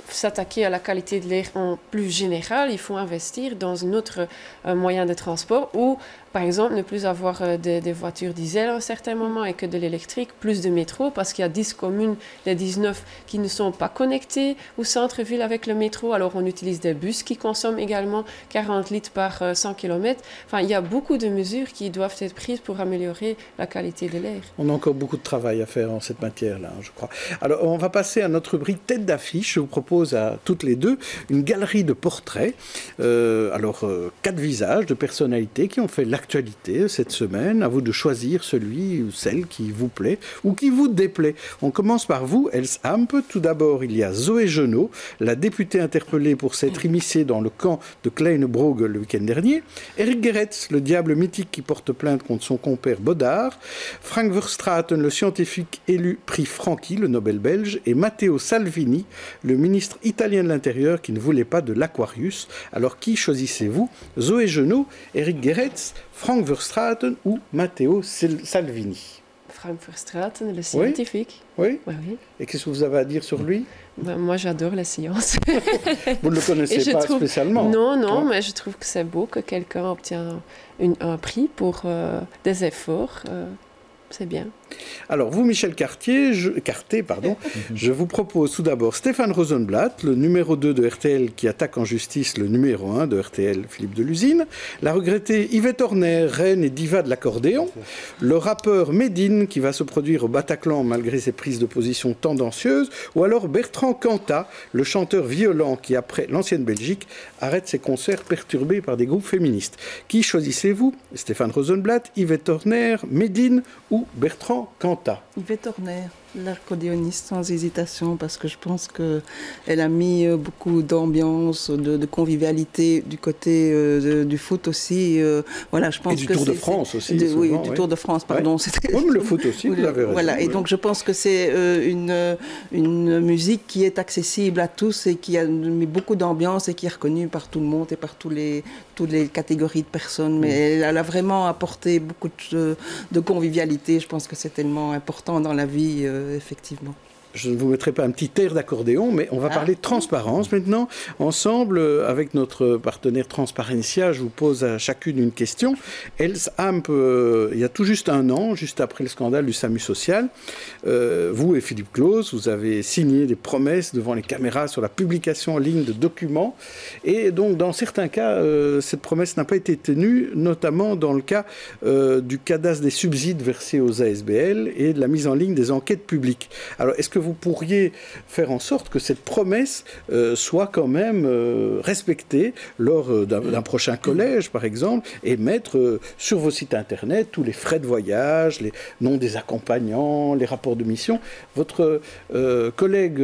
s'attaquer à la qualité de l'air en plus général, il faut investir dans un autre moyen de transport ou, par exemple, ne plus avoir des voitures diesel à un certain moment et que de l'électrique, plus de métro, parce qu'il y a 10 communes, les 19, qui ne sont pas connectées au centre-ville avec le métro. Alors, on utilise des bus qui consomment également 40 litres par 100 km. Enfin, il y a beaucoup de mesures qui doivent être prises pour améliorer la qualité de l'air. On a encore beaucoup de travail à faire en cette matière-là, je crois. Alors, on va passer à notre rubrique tête d'affiche. Je vous propose à toutes les deux une galerie de portraits. 4 visages de personnalités qui ont fait l'actualité cette semaine. À vous de choisir celui ou celle qui vous plaît ou qui vous déplaît. On commence par vous, Else Ampe. Tout d'abord, il y a Zoé Genot, la députée interpellée pour s'être immiscée dans le camp de Kleine-Brogue le week-end dernier. Eric Geretz, le diable mythique qui porte plainte contre son compère Bodard. Frank Verstraeten, le scientifique élu prix Franchi, le Nobel belge. Et Matteo Salvini, le ministre italien de l'Intérieur qui ne voulait pas de l'Aquarius. Alors qui choisissez-vous? Zoé Genot, Eric Geretz, Frank Verstraeten ou Matteo Salvini? Frank Verstraeten, le scientifique. Oui. Oui. Et qu'est-ce que vous avez à dire sur lui? Moi, j'adore la science. Vous ne le connaissez pas spécialement? Non, mais je trouve que c'est beau que quelqu'un obtient un prix pour des efforts. C'est bien. Alors, vous, Michel Carté, je vous propose tout d'abord Stéphane Rosenblatt, le numéro 2 de RTL qui attaque en justice le numéro 1 de RTL, Philippe Delusine, la regrettée Yvette Horner, reine et diva de l'accordéon, le rappeur Medine qui va se produire au Bataclan malgré ses prises de position tendancieuses, ou alors Bertrand Cantat, le chanteur violent qui, après l'ancienne Belgique, arrête ses concerts perturbés par des groupes féministes. Qui choisissez-vous? Stéphane Rosenblatt, Yvette Horner, Medine ou Bertrand Cantat? Yvette Horner, l'accordéoniste, sans hésitation, parce que je pense qu'elle a mis beaucoup d'ambiance, de convivialité du côté du foot aussi. Voilà, je pense et du Tour de France aussi. Oui, du Tour de France, pardon. Ouais. Oui, mais le foot aussi, vous avez raison. Voilà, et donc je pense que c'est une musique qui est accessible à tous et qui a mis beaucoup d'ambiance et qui est reconnue par tout le monde et par toutes les catégories de personnes. Mais elle a vraiment apporté beaucoup de convivialité. Je pense que c'est tellement important dans la vie, effectivement. je ne vous mettrai pas un petit air d'accordéon, mais on va parler de transparence maintenant. Ensemble, avec notre partenaire Transparencia, je vous pose à chacune une question. Else Amp, il y a tout juste un an, juste après le scandale du SAMU social, vous et Philippe Claus, vous avez signé des promesses devant les caméras sur la publication en ligne de documents. Et donc, dans certains cas, cette promesse n'a pas été tenue, notamment dans le cas du cadastre des subsides versés aux ASBL et de la mise en ligne des enquêtes publiques. Alors, est-ce que vous pourriez faire en sorte que cette promesse soit quand même respectée lors d'un prochain collège, par exemple, et mettre sur vos sites internet tous les frais de voyage, les noms des accompagnants, les rapports de mission? Votre collègue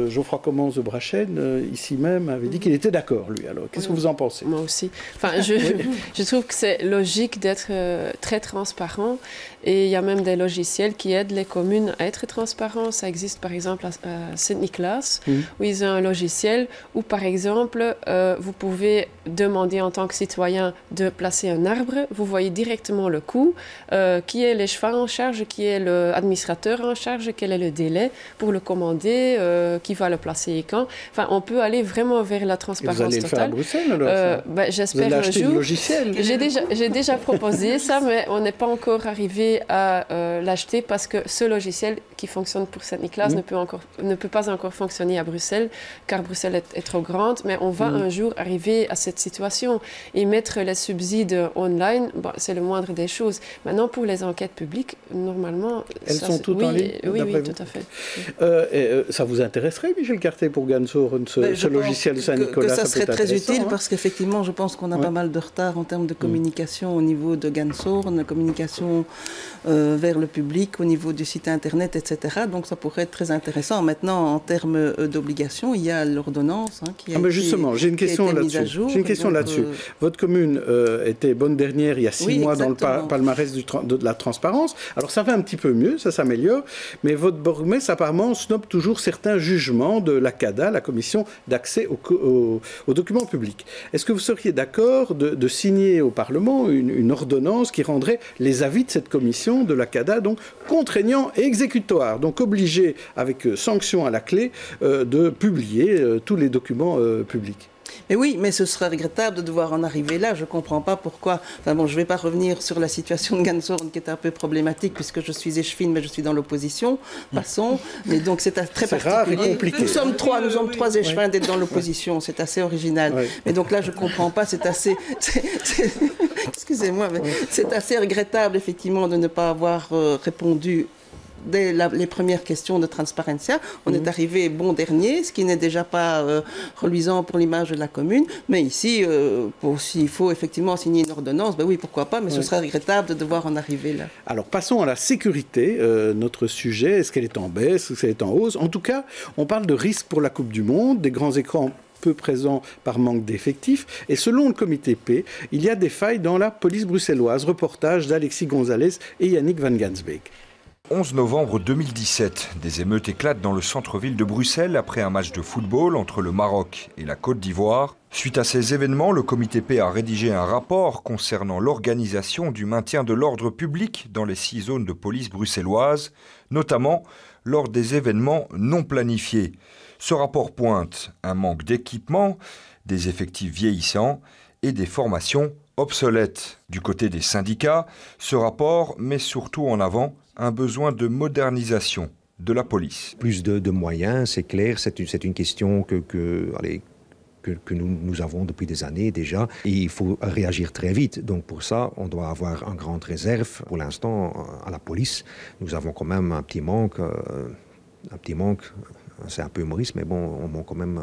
Geoffroy Comens de Brachen, ici même, avait dit qu'il était d'accord, lui. Alors, qu'est-ce que vous en pensez? Moi aussi. Enfin, je trouve que c'est logique d'être très transparent, et il y a même des logiciels qui aident les communes à être transparents. Ça existe par exemple à Saint-Nicolas, où ils ont un logiciel où par exemple vous pouvez demander en tant que citoyen de placer un arbre, vous voyez directement le coût, qui est l'échevin en charge, qui est l'administrateur en charge, quel est le délai pour le commander, qui va le placer et quand. Enfin, on peut aller vraiment vers la transparence totale. Vous allez le faire à Bruxelles alors? J'espère un jour. Logiciel. J'ai déjà proposé ça, mais on n'est pas encore arrivé à l'acheter parce que ce logiciel qui fonctionne pour Saint-Nicolas ne peut pas encore fonctionner à Bruxelles, car Bruxelles est trop grande, mais on va un jour arriver à cette situation. Et mettre les subsides online, c'est le moindre des choses. Maintenant, pour les enquêtes publiques, normalement... Elles sont toutes en ligne? Oui, tout à fait. Ça vous intéresserait, Michel Carté, pour Gansoren, ce logiciel de Saint-Nicolas? Ça serait très utile, parce qu'effectivement, je pense qu'on a pas mal de retard en termes de communication au niveau de Gansoren, communication vers le public, au niveau du site internet, etc. Donc ça pourrait être très intéressant. Maintenant, en termes d'obligations, il y a l'ordonnance qui a justement, j'ai une question là-dessus. Votre commune était bonne dernière il y a 6 mois dans le palmarès de la transparence. Alors ça va un petit peu mieux, ça s'améliore, mais votre bourgmestre apparemment snobe toujours certains jugements de la CADA, la commission d'accès aux documents publics. Est-ce que vous seriez d'accord de signer au Parlement une ordonnance qui rendrait les avis de cette commission de la CADA donc contraignants et exécutoires, donc obligés avec sanction à la clé de publier tous les documents publics? Mais oui, mais ce serait regrettable de devoir en arriver là. Je ne comprends pas pourquoi. Enfin bon, je ne vais pas revenir sur la situation de Gansoren qui est un peu problématique puisque je suis échevine, mais je suis dans l'opposition. Passons. Mais donc c'est très particulier. Rare et compliqué. Nous sommes trois échevins d'être dans l'opposition. C'est assez original. Oui. Mais donc là, je ne comprends pas. C'est assez... Excusez-moi, mais c'est assez regrettable effectivement de ne pas avoir répondu dès les premières questions de Transparencia. On est arrivé bon dernier, ce qui n'est déjà pas reluisant pour l'image de la commune. Mais ici, s'il faut effectivement signer une ordonnance, ben oui, pourquoi pas, mais ce serait regrettable de devoir en arriver là. Alors passons à la sécurité, notre sujet. Est-ce qu'elle est en baisse, est-ce qu'elle est en hausse? En tout cas, on parle de risques pour la Coupe du Monde, des grands écrans peu présents par manque d'effectifs. Et selon le comité P, il y a des failles dans la police bruxelloise. Reportage d'Alexis Gonzalez et Yannick Van Gansbeek. 11 novembre 2017, des émeutes éclatent dans le centre-ville de Bruxelles après un match de football entre le Maroc et la Côte d'Ivoire. Suite à ces événements, le comité P a rédigé un rapport concernant l'organisation du maintien de l'ordre public dans les 6 zones de police bruxelloises, notamment lors des événements non planifiés. Ce rapport pointe un manque d'équipement, des effectifs vieillissants et des formations obsolètes. Du côté des syndicats, ce rapport met surtout en avant un besoin de modernisation de la police. Plus de moyens, c'est clair, c'est une question que nous avons depuis des années déjà. Et il faut réagir très vite. Donc pour ça, on doit avoir une grande réserve. Pour l'instant, à la police, nous avons quand même un petit manque. C'est un peu humoriste, mais bon, on manque quand même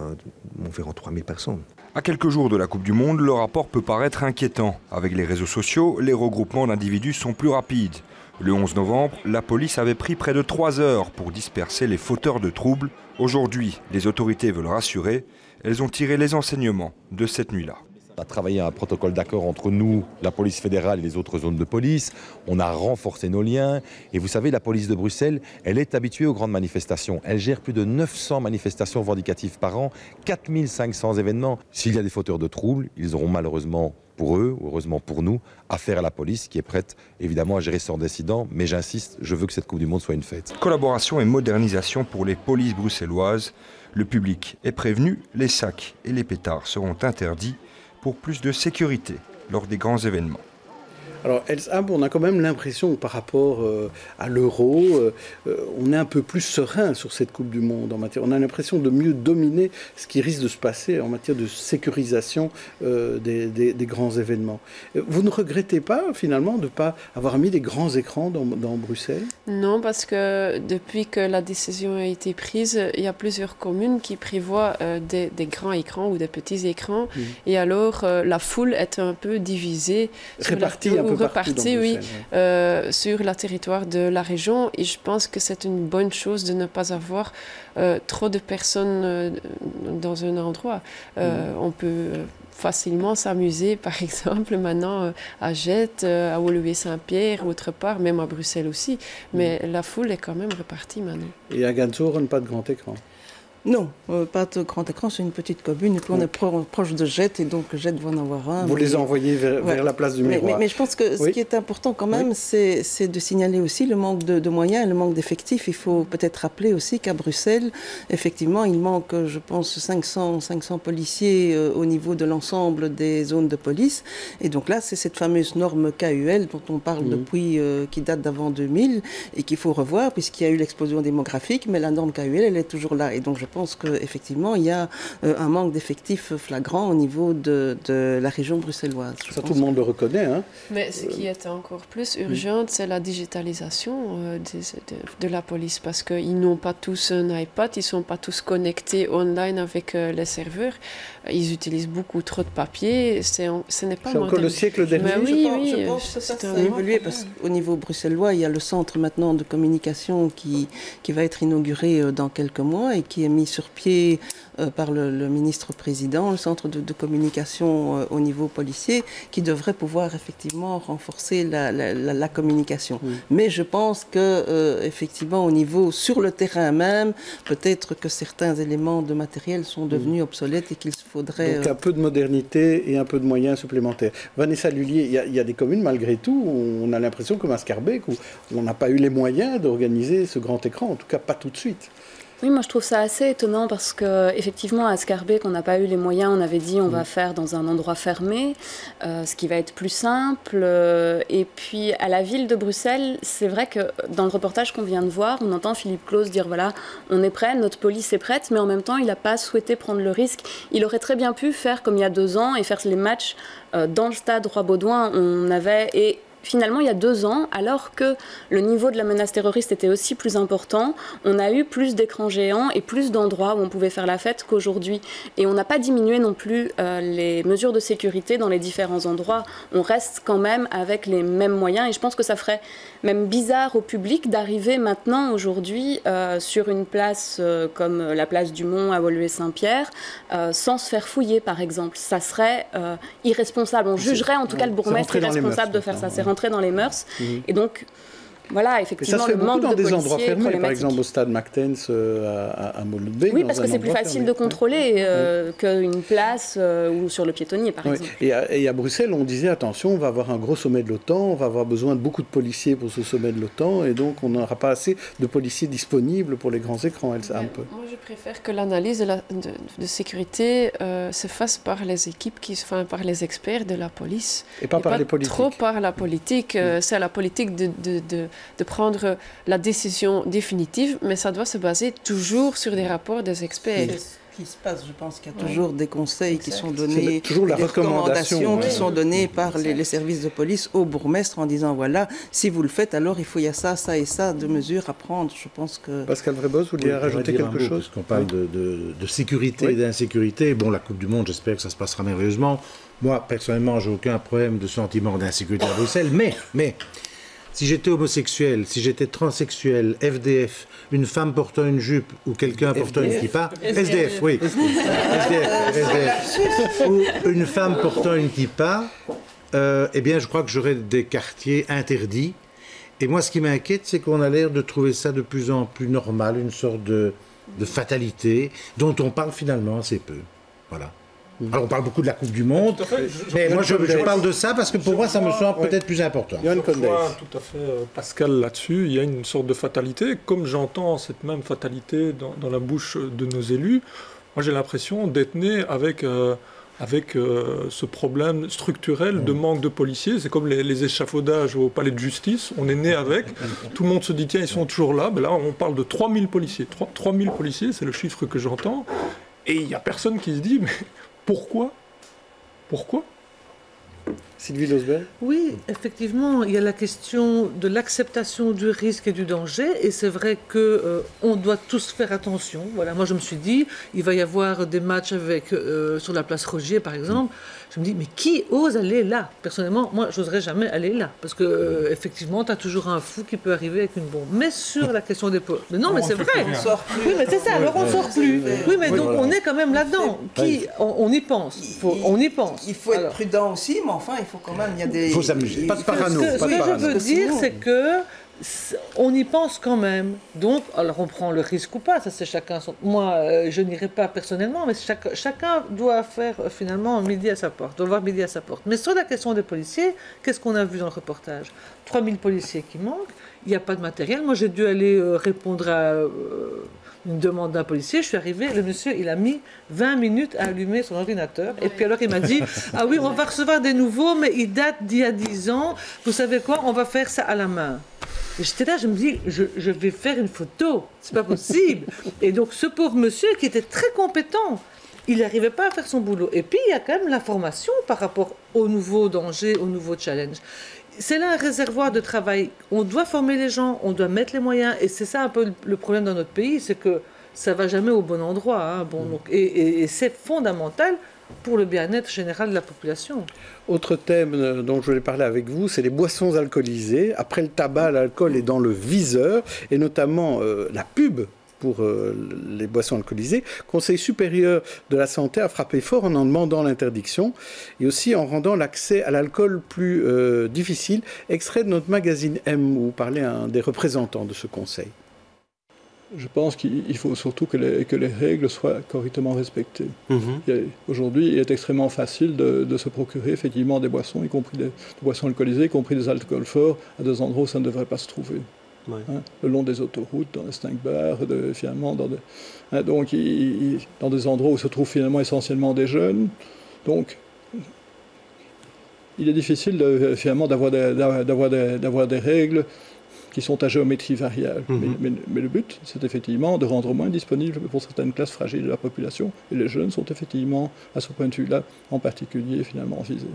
environ 3000 personnes. À quelques jours de la Coupe du Monde, le rapport peut paraître inquiétant. Avec les réseaux sociaux, les regroupements d'individus sont plus rapides. Le 11 novembre, la police avait pris près de 3 heures pour disperser les fauteurs de troubles. Aujourd'hui, les autorités veulent rassurer. Elles ont tiré les enseignements de cette nuit-là. On a travaillé un protocole d'accord entre nous, la police fédérale et les autres zones de police. On a renforcé nos liens. Et vous savez, la police de Bruxelles, elle est habituée aux grandes manifestations. Elle gère plus de 900 manifestations revendicatives par an, 4500 événements. S'il y a des fauteurs de troubles, ils auront malheureusement pour eux, ou heureusement pour nous, affaire à la police qui est prête évidemment à gérer ce genre d'incident. Mais j'insiste, je veux que cette Coupe du Monde soit une fête. Collaboration et modernisation pour les polices bruxelloises. Le public est prévenu, les sacs et les pétards seront interdits pour plus de sécurité lors des grands événements. Alors, Elsham, on a quand même l'impression, par rapport à l'euro, on est un peu plus serein sur cette Coupe du Monde. On a l'impression de mieux dominer ce qui risque de se passer en matière de sécurisation des grands événements. Vous ne regrettez pas, finalement, de ne pas avoir mis des grands écrans dans Bruxelles? Non, parce que depuis que la décision a été prise, il y a plusieurs communes qui prévoient des grands écrans ou des petits écrans. Et alors, la foule est un peu divisée. Repartie, oui, sur le territoire de la région. Et je pense que c'est une bonne chose de ne pas avoir trop de personnes dans un endroit. On peut facilement s'amuser, par exemple, maintenant à Jette, à Woluwe-Saint-Pierre, autre part, même à Bruxelles aussi. Mais la foule est quand même repartie maintenant. Et à Gansoren, pas de grand écran? Non, pas de grand écran, c'est une petite commune. Et puis on est proche de Jette, et donc Jette va en avoir un. Vous les envoyez vers la place du Miroir. Mais je pense que ce qui est important quand même, c'est de signaler aussi le manque de moyens, le manque d'effectifs. Il faut peut-être rappeler aussi qu'à Bruxelles, effectivement, il manque, je pense, 500 policiers au niveau de l'ensemble des zones de police. Et donc là, c'est cette fameuse norme KUL dont on parle depuis, qui date d'avant 2000, et qu'il faut revoir, puisqu'il y a eu l'explosion démographique, mais la norme KUL, elle est toujours là. Et donc je pense qu'effectivement, il y a un manque d'effectifs flagrant au niveau de la région bruxelloise. Ça, tout le monde le reconnaît. Hein. Mais ce qui est encore plus urgent, c'est la digitalisation de la police, parce qu'ils n'ont pas tous un iPad, ils ne sont pas tous connectés online avec les serveurs. Ils utilisent beaucoup trop de papier. Ce n'est pas encore le siècle dernier. Je pense que ça a évolué, parce qu'au niveau bruxellois, il y a le centre maintenant de communication qui va être inauguré dans quelques mois et qui est mis sur pied par le ministre-président, le centre de communication au niveau policier, qui devrait pouvoir effectivement renforcer la communication. Mais je pense que effectivement, au niveau sur le terrain même, peut-être que certains éléments de matériel sont devenus obsolètes et qu'il faudrait... Donc un peu de modernité et un peu de moyens supplémentaires. Vanessa Lullier, il y a des communes malgré tout où on a l'impression, comme à Schaerbeek, où on n'a pas eu les moyens d'organiser ce grand écran, en tout cas pas tout de suite. Oui, moi je trouve ça assez étonnant parce qu'effectivement à Schaerbeek on n'a pas eu les moyens, on avait dit on va faire dans un endroit fermé, ce qui va être plus simple. Et puis à la ville de Bruxelles, c'est vrai que dans le reportage qu'on vient de voir, on entend Philippe Claus dire voilà, on est prêt, notre police est prête, mais en même temps il n'a pas souhaité prendre le risque. Il aurait très bien pu faire comme il y a 2 ans et faire les matchs dans le stade Roi-Baudouin. Finalement, il y a 2 ans, alors que le niveau de la menace terroriste était aussi plus important, on a eu plus d'écrans géants et plus d'endroits où on pouvait faire la fête qu'aujourd'hui. Et on n'a pas diminué non plus les mesures de sécurité dans les différents endroits. On reste quand même avec les mêmes moyens. Et je pense que ça ferait même bizarre au public d'arriver maintenant, aujourd'hui, sur une place comme la place du Mont à Woluwe-Saint-Pierre, sans se faire fouiller, par exemple. Ça serait irresponsable. On jugerait en tout cas le bourgmestre irresponsable de faire ça. C'est rentré dans les mœurs. Et donc, voilà, effectivement, le manque de policiers. Mais ça se fait beaucoup dans des endroits fermés, par exemple au stade Mactens à Molenbeek. Oui, parce que c'est plus facile de contrôler qu'une place ou sur le piétonnier, par exemple. Et à Bruxelles, on disait, attention, on va avoir un gros sommet de l'OTAN, on va avoir besoin de beaucoup de policiers pour ce sommet de l'OTAN, et donc on n'aura pas assez de policiers disponibles pour les grands écrans. Moi, je préfère que l'analyse de sécurité se fasse par les équipes, par les experts de la police. Et pas par les politiques. Trop par la politique. C'est à la politique de prendre la décision définitive, mais ça doit se baser toujours sur des rapports des experts. Ce qui se passe, je pense qu'il y a toujours des conseils qui sont donnés, toujours la recommandations qui sont données par les services de police au bourgmestre en disant voilà, si vous le faites, alors il y a ça, ça et ça de mesures à prendre. Je pense que... Pascal Vreboss, vous vouliez rajouter quelque chose? Parce qu'on parle de sécurité et d'insécurité. Bon, la Coupe du Monde, j'espère que ça se passera merveilleusement. Moi, personnellement, j'ai aucun problème de sentiment d'insécurité à Bruxelles, mais si j'étais homosexuel, si j'étais transsexuel, FDF, une femme portant une jupe ou quelqu'un portant une kippa, SDF, oui, SDF, ou une femme portant une kippa, eh bien, je crois que j'aurais des quartiers interdits. Et moi, ce qui m'inquiète, c'est qu'on a l'air de trouver ça de plus en plus normal, une sorte de fatalité dont on parle finalement assez peu. Voilà. Alors on parle beaucoup de la Coupe du Monde, mais moi je parle de ça parce que pour moi ça me semble peut-être plus important. Je rejoins tout à fait Pascal là-dessus, il y a une sorte de fatalité, comme j'entends cette même fatalité dans la bouche de nos élus, moi j'ai l'impression d'être né avec ce problème structurel de manque de policiers. C'est comme les échafaudages au palais de justice, on est né avec, tout le monde se dit tiens ils sont toujours là, mais là on parle de 3000 policiers, 3000 policiers c'est le chiffre que j'entends, et il n'y a personne qui se dit mais pourquoi Sylvie Losbel? Oui, effectivement, il y a la question de l'acceptation du risque et du danger, et c'est vrai qu'on doit tous faire attention. Voilà, moi je me suis dit, il va y avoir des matchs sur la place Rogier par exemple. Je me dis, mais qui ose aller là? Personnellement, moi, j'oserais jamais aller là, parce que effectivement, tu as toujours un fou qui peut arriver avec une bombe. Mais sur la question des pauvres, mais non, mais c'est vrai. On sort plus. Oui, mais c'est ça. Alors on sort plus. Oui, mais donc on est quand même là-dedans. On y pense. On y pense. Il faut être prudent aussi, mais enfin, il faut quand même. Il faut s'amuser. Pas de parano. Ce que je veux dire, c'est que on y pense quand même. Donc, alors on prend le risque ou pas, ça c'est chacun son... Moi, je n'irai pas personnellement, mais chacun doit faire finalement midi à sa porte, doit voir midi à sa porte. Mais sur la question des policiers, qu'est-ce qu'on a vu dans le reportage? 3000 policiers qui manquent, il n'y a pas de matériel. Moi, j'ai dû aller répondre à une demande d'un policier. Je suis arrivée, le monsieur, il a mis 20 minutes à allumer son ordinateur. Et puis alors, il m'a dit, ah oui, on va recevoir des nouveaux, mais ils datent d'il y a 10 ans. Vous savez quoi, on va faire ça à la main. Et j'étais là, je me dis, je vais faire une photo, c'est pas possible. Et donc ce pauvre monsieur qui était très compétent, il n'arrivait pas à faire son boulot. Et puis il y a quand même l'information par rapport aux nouveaux dangers, aux nouveaux challenges. C'est là un réservoir de travail. On doit former les gens, on doit mettre les moyens. Et c'est ça un peu le problème dans notre pays, c'est que ça ne va jamais au bon endroit. Hein. Bon, donc, et c'est fondamental pour le bien-être général de la population. Autre thème dont je voulais parler avec vous, c'est les boissons alcoolisées. Après le tabac, l'alcool est dans le viseur, et notamment la pub pour les boissons alcoolisées. Le Conseil supérieur de la santé a frappé fort en demandant l'interdiction et aussi en rendant l'accès à l'alcool plus difficile. Extrait de notre magazine M, où vous parlez à un des représentants de ce conseil. Je pense qu'il faut surtout que les règles soient correctement respectées. Aujourd'hui, il est extrêmement facile de se procurer effectivement des boissons, y compris des boissons alcoolisées, y compris des alcools forts, à des endroits où ça ne devrait pas se trouver. Ouais. Hein, le long des autoroutes, dans les snack bars, finalement, dans des endroits où se trouvent finalement essentiellement des jeunes. Donc, il est difficile finalement d'avoir des règles qui sont à géométrie variable. Mais le but, c'est effectivement de rendre moins disponible pour certaines classes fragiles de la population. Et les jeunes sont effectivement, à ce point de vue-là, en particulier, finalement, visés.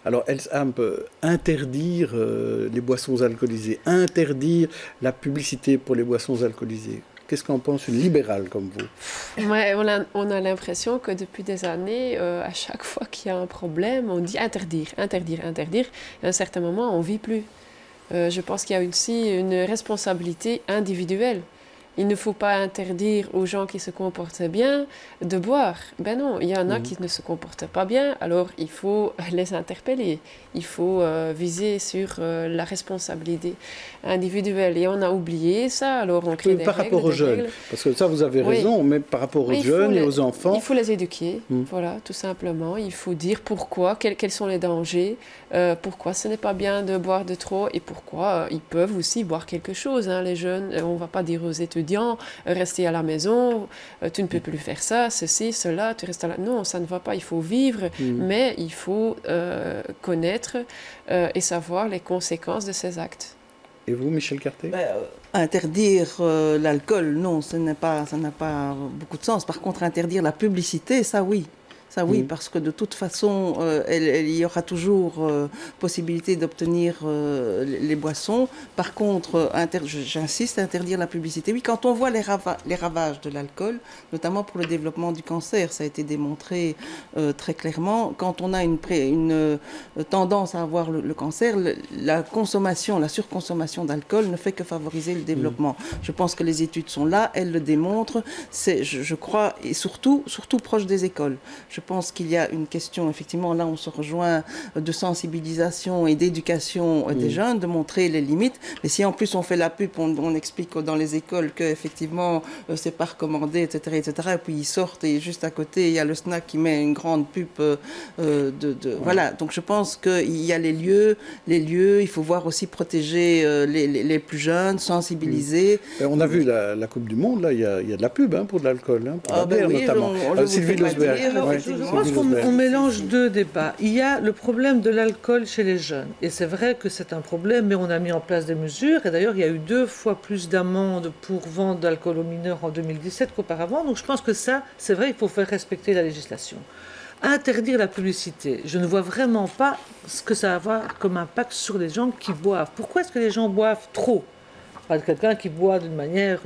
Alors, Elsham, interdire les boissons alcoolisées, interdire la publicité pour les boissons alcoolisées, qu'est-ce qu'en pense une libérale comme vous? Ouais, on a l'impression que depuis des années, à chaque fois qu'il y a un problème, on dit interdire, interdire, interdire. Et à un certain moment, on ne vit plus. Je pense qu'il y a aussi une responsabilité individuelle. Il ne faut pas interdire aux gens qui se comportent bien de boire. Ben non, il y en a qui ne se comportent pas bien, alors il faut les interpeller. Il faut viser sur la responsabilité individuelle. Et on a oublié ça, alors on crée des par règles. Rapport aux jeunes, parce que ça vous avez raison, mais par rapport aux jeunes et aux enfants... Il faut les éduquer, voilà, tout simplement. Il faut dire pourquoi, quels sont les dangers, pourquoi ce n'est pas bien de boire de trop et pourquoi ils peuvent aussi boire quelque chose. Hein, les jeunes, on ne va pas dire aux étudiants, rester à la maison, tu ne peux plus faire ça, ceci, cela, tu restes à la... Non, ça ne va pas, il faut vivre, mais il faut connaître et savoir les conséquences de ces actes. Et vous, Michel Carté? Interdire l'alcool, non, ça n'a pas beaucoup de sens. Par contre, interdire la publicité, ça oui. Ça oui, parce que de toute façon, il y aura toujours possibilité d'obtenir les boissons. Par contre, j'insiste, interdire la publicité. Oui, quand on voit les ravages de l'alcool, notamment pour le développement du cancer, ça a été démontré très clairement. Quand on a une tendance à avoir le cancer, la surconsommation d'alcool ne fait que favoriser le développement. Je pense que les études sont là, elles le démontrent. Je crois, et surtout proche des écoles. Je pense qu'il y a une question, effectivement, là on se rejoint, de sensibilisation et d'éducation des jeunes, de montrer les limites. Mais si en plus on fait la pub, on explique dans les écoles qu'effectivement c'est pas recommandé, etc., etc., et puis ils sortent et juste à côté il y a le snack qui met une grande pub voilà. Donc je pense qu'il y a les lieux, il faut voir aussi protéger les plus jeunes, sensibiliser. On a vu la Coupe du Monde, là, il y a de la pub pour de l'alcool, pour la bière notamment. Sylvie Losberg. Je pense qu'on mélange deux débats. Il y a le problème de l'alcool chez les jeunes. Et c'est vrai que c'est un problème, mais on a mis en place des mesures. Et d'ailleurs, il y a eu 2 fois plus d'amendes pour vente d'alcool aux mineurs en 2017 qu'auparavant. Donc je pense que ça, c'est vrai, il faut faire respecter la législation. Interdire la publicité, je ne vois vraiment pas ce que ça va avoir comme impact sur les gens qui boivent. Pourquoi est-ce que les gens boivent trop ? Pas de quelqu'un qui boit d'une manière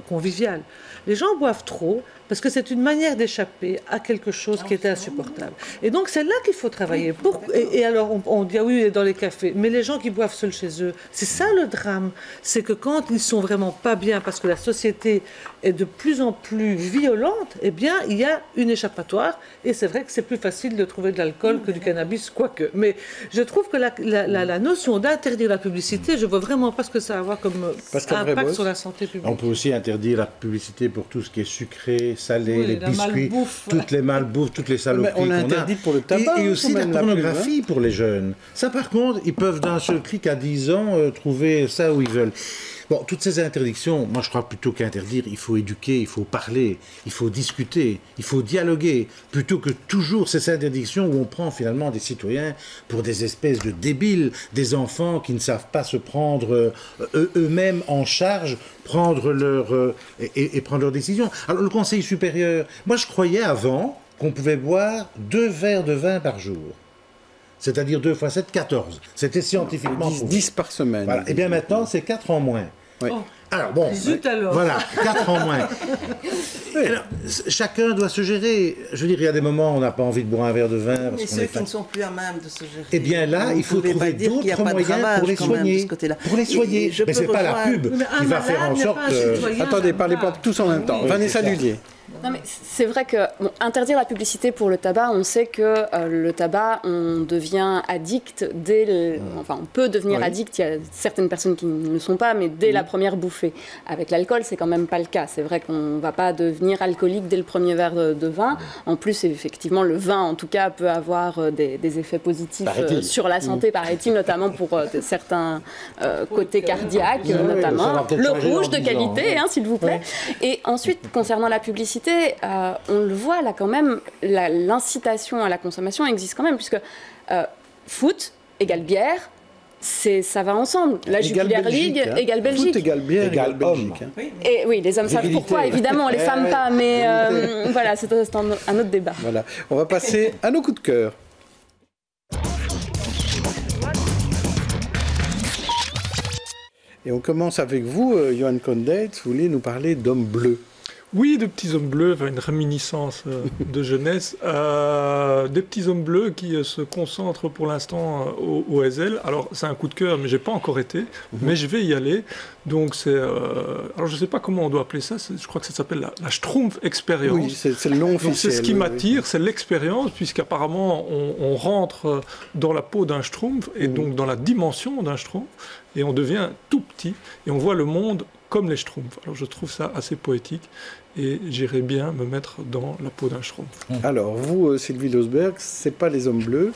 conviviale. Les gens boivent trop parce que c'est une manière d'échapper à quelque chose qui était insupportable. Et donc c'est là qu'il faut travailler. Et alors on dit, ah oui, dans les cafés, mais les gens qui boivent seuls chez eux, c'est ça le drame. C'est que quand ils sont vraiment pas bien, parce que la société est de plus en plus violente, eh bien il y a une échappatoire. Et c'est vrai que c'est plus facile de trouver de l'alcool que du cannabis, quoique. Mais je trouve que la notion d'interdire la publicité, je vois vraiment pas ce que ça va avoir comme impact sur la santé publique. On peut aussi interdire la publicité pour tout ce qui est sucré, salé, les biscuits, toutes les malbouffes, toutes les saloperies qu'on a. On l'interdit pour le tabac. Et aussi la pornographie pour les jeunes. Ça, par contre, ils peuvent d'un seul clic à 10 ans trouver ça où ils veulent. Bon, toutes ces interdictions, moi je crois plutôt qu'interdire, il faut éduquer, il faut parler, il faut discuter, il faut dialoguer, plutôt que toujours ces interdictions où on prend finalement des citoyens pour des espèces de débiles, des enfants qui ne savent pas se prendre eux-mêmes en charge, prendre leurs décisions. Alors le Conseil supérieur, moi je croyais avant qu'on pouvait boire 2 verres de vin par jour. C'est-à-dire 2 x 7, 14. C'était scientifiquement 10 par semaine. Voilà. Et bien maintenant, c'est 4 en moins. Oui. Oh. Alors bon, voilà, 4 en moins. Alors, chacun doit se gérer. Je veux dire, il y a des moments où on n'a pas envie de boire un verre de vin. Mais ceux qui ne sont plus à même de se gérer. Eh bien là, il faut trouver d'autres moyens pour les soigner. Pour les soigner. Mais ce n'est pas la pub qui va faire en sorte... Attendez, parlez pas tous en même temps. Vanessa Lullier. Non, mais c'est vrai que interdire la publicité pour le tabac, on sait que le tabac, on devient addict enfin, on peut devenir addict. Il y a certaines personnes qui ne le sont pas, mais dès la première bouffée. Avec l'alcool, c'est quand même pas le cas. C'est vrai qu'on ne va pas devenir alcoolique dès le premier verre de vin. En plus, effectivement, le vin, en tout cas, peut avoir des effets positifs sur la santé, paraît-il, notamment pour certains côtés cardiaques, notamment. Le rouge de qualité, s'il vous plaît. Et ensuite, concernant la publicité, on le voit là quand même, l'incitation à la consommation existe quand même, puisque foot égale bière, ça va ensemble. La Jupiler League égale Belgique. Foot égale bière égale Belgique. Et oui, les hommes savent pourquoi, évidemment, les femmes pas, mais voilà, c'est un autre débat. Voilà, on va passer à nos coups de cœur. Et on commence avec vous, Johan Condeitz, vous voulez nous parler d'hommes bleus. Oui, de petits hommes bleus, une réminiscence de jeunesse. Des petits hommes bleus qui se concentrent pour l'instant au Ezel. Alors, c'est un coup de cœur, mais je n'ai pas encore été, mais je vais y aller. Donc, c'est... alors, je ne sais pas comment on doit appeler ça. Je crois que ça s'appelle la Schtroumpf Experience. Oui, c'est le nom officiel. C'est ce qui m'attire, c'est l'expérience, puisqu'apparemment, on rentre dans la peau d'un Schtroumpf, et donc dans la dimension d'un Schtroumpf, et on devient tout petit, et on voit le monde comme les Schtroumpfs. Alors je trouve ça assez poétique et j'irais bien me mettre dans la peau d'un Schtroumpf. Alors vous, Sylvie Losberg, c'est pas les hommes bleus,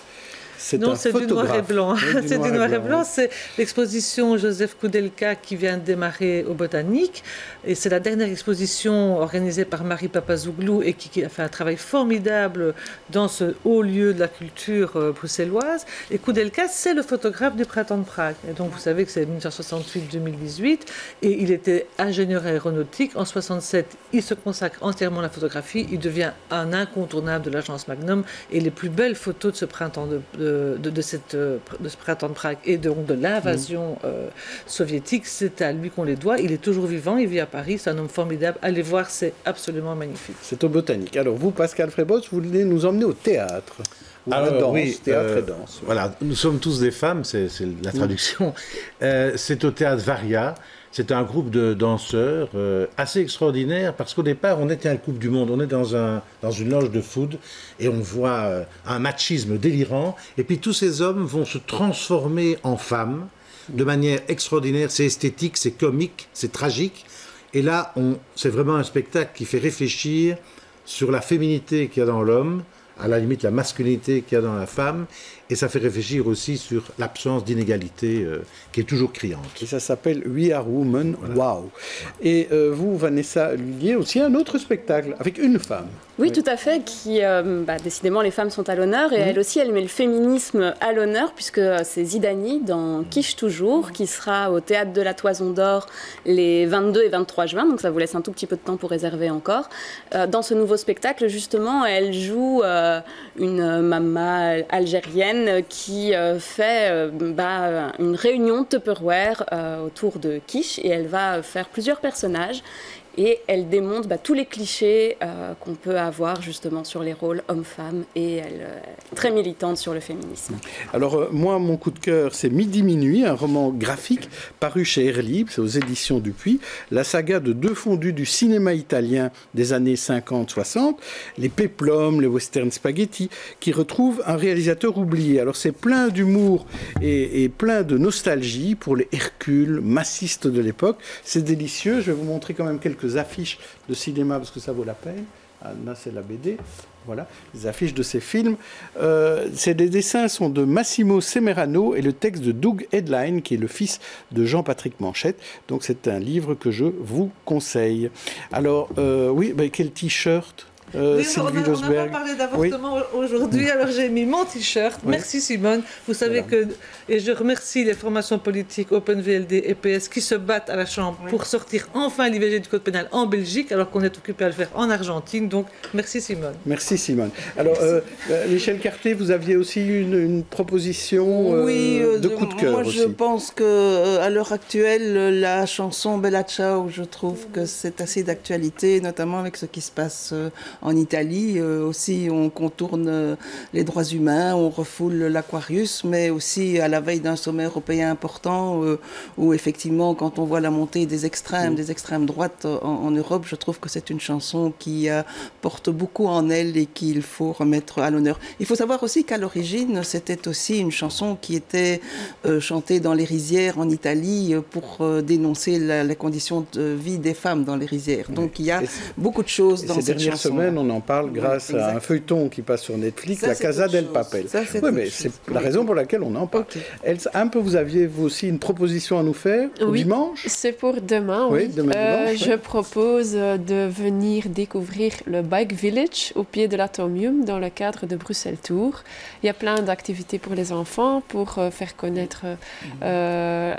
non, c'est du noir et blanc. Oui, c'est du noir et blanc. C'est l'exposition Joseph Koudelka qui vient de démarrer au Botanique. Et c'est la dernière exposition organisée par Marie Papazouglou et qui a fait un travail formidable dans ce haut lieu de la culture bruxelloise. Et Koudelka, c'est le photographe du Printemps de Prague. Et donc, vous savez que c'est 1968-2018. Et il était ingénieur aéronautique. En 1967, il se consacre entièrement à la photographie. Il devient un incontournable de l'agence Magnum. Et les plus belles photos de ce printemps de ce printemps de Prague et donc de l'invasion soviétique, c'est à lui qu'on les doit. Il est toujours vivant, il vit à Paris, c'est un homme formidable. Allez voir, c'est absolument magnifique. C'est au Botanique. Alors vous, Pascal Frébos, vous voulez nous emmener au théâtre. Alors, danse, oui, théâtre et danse. Voilà, nous sommes tous des femmes, c'est la traduction. C'est au théâtre Varia C'est un groupe de danseurs assez extraordinaire parce qu'au départ, on était à la Coupe du Monde, on est dans une loge de foot et on voit un machisme délirant. Et puis tous ces hommes vont se transformer en femmes de manière extraordinaire. C'est esthétique, c'est comique, c'est tragique. Et là, c'est vraiment un spectacle qui fait réfléchir sur la féminité qu'il y a dans l'homme, à la limite la masculinité qu'il y a dans la femme, et ça fait réfléchir aussi sur l'absence d'inégalité qui est toujours criante. Et ça s'appelle We Are Women, voilà. Wow. Et vous, Vanessa Lullier, aussi un autre spectacle avec une femme. Oui, tout à fait, qui, décidément, les femmes sont à l'honneur, et elle aussi, elle met le féminisme à l'honneur, puisque c'est Zidani dans Quiche toujours, qui sera au Théâtre de la Toison d'Or les 22 et 23 juin, donc ça vous laisse un tout petit peu de temps pour réserver encore. Dans ce nouveau spectacle, justement, elle joue une maman algérienne qui fait une réunion Tupperware autour de quiche, et elle va faire plusieurs personnages. Et elle démonte tous les clichés qu'on peut avoir justement sur les rôles hommes-femmes, et elle est très militante sur le féminisme. Alors moi, mon coup de cœur, c'est Midi Minuit, un roman graphique paru chez Air Libre, c'est aux éditions Dupuis, la saga de deux fondus du cinéma italien des années 50-60, les péplums, les western spaghetti, qui retrouvent un réalisateur oublié. Alors c'est plein d'humour et plein de nostalgie pour les Hercules massistes de l'époque. C'est délicieux, je vais vous montrer quand même quelques affiches de cinéma parce que ça vaut la peine. Là, c'est la BD. Voilà, les affiches de ces films. Les dessins sont de Massimo Semerano et le texte de Doug Headline, qui est le fils de Jean-Patrick Manchette. Donc, c'est un livre que je vous conseille. Alors, quel t-shirt Oui, Sylvie on Losberg. n'a pas parlé d'avortement aujourd'hui, alors j'ai mis mon t-shirt. Oui. Merci Simone. Vous savez que, et je remercie les formations politiques Open VLD et PS qui se battent à la Chambre pour sortir enfin l'IVG du Code pénal en Belgique, alors qu'on est occupé à le faire en Argentine. Donc merci Simone. Merci Simone. Alors Michel Carté, vous aviez aussi une proposition de coup de cœur. Moi je pense qu'à l'heure actuelle, la chanson Bella Ciao, je trouve que c'est assez d'actualité, notamment avec ce qui se passe en Italie. Aussi, on contourne les droits humains, on refoule l'Aquarius, mais aussi à la veille d'un sommet européen important où effectivement, quand on voit la montée des extrêmes droites en Europe, je trouve que c'est une chanson qui porte beaucoup en elle et qu'il faut remettre à l'honneur. Il faut savoir aussi qu'à l'origine, c'était aussi une chanson qui était chantée dans les rizières en Italie pour dénoncer les conditions de vie des femmes dans les rizières. Donc il y a beaucoup de choses dans cette chanson. Ces dernières semaines, on en parle grâce à un feuilleton qui passe sur Netflix, La Casa del Papel. Oui, mais c'est la raison pour laquelle on en parle. Elsa, un peu, vous aviez vous aussi une proposition à nous faire pour dimanche? C'est pour demain, oui. Dimanche, je propose de venir découvrir le Bike Village au pied de l'Atomium dans le cadre de Bruxelles Tour. Il y a plein d'activités pour les enfants, pour faire connaître le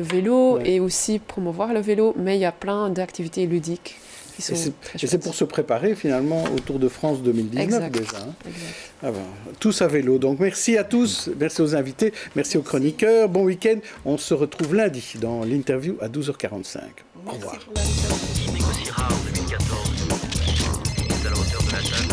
vélo et aussi promouvoir le vélo, mais il y a plein d'activités ludiques. Et c'est pour se préparer finalement au Tour de France 2019 déjà. Ah ben, tous à vélo. Donc merci à tous, merci aux invités, merci aux chroniqueurs. Bon week-end. On se retrouve lundi dans l'interview à 12h45. Au revoir. Il négociera en 2014 à la hauteur de la table.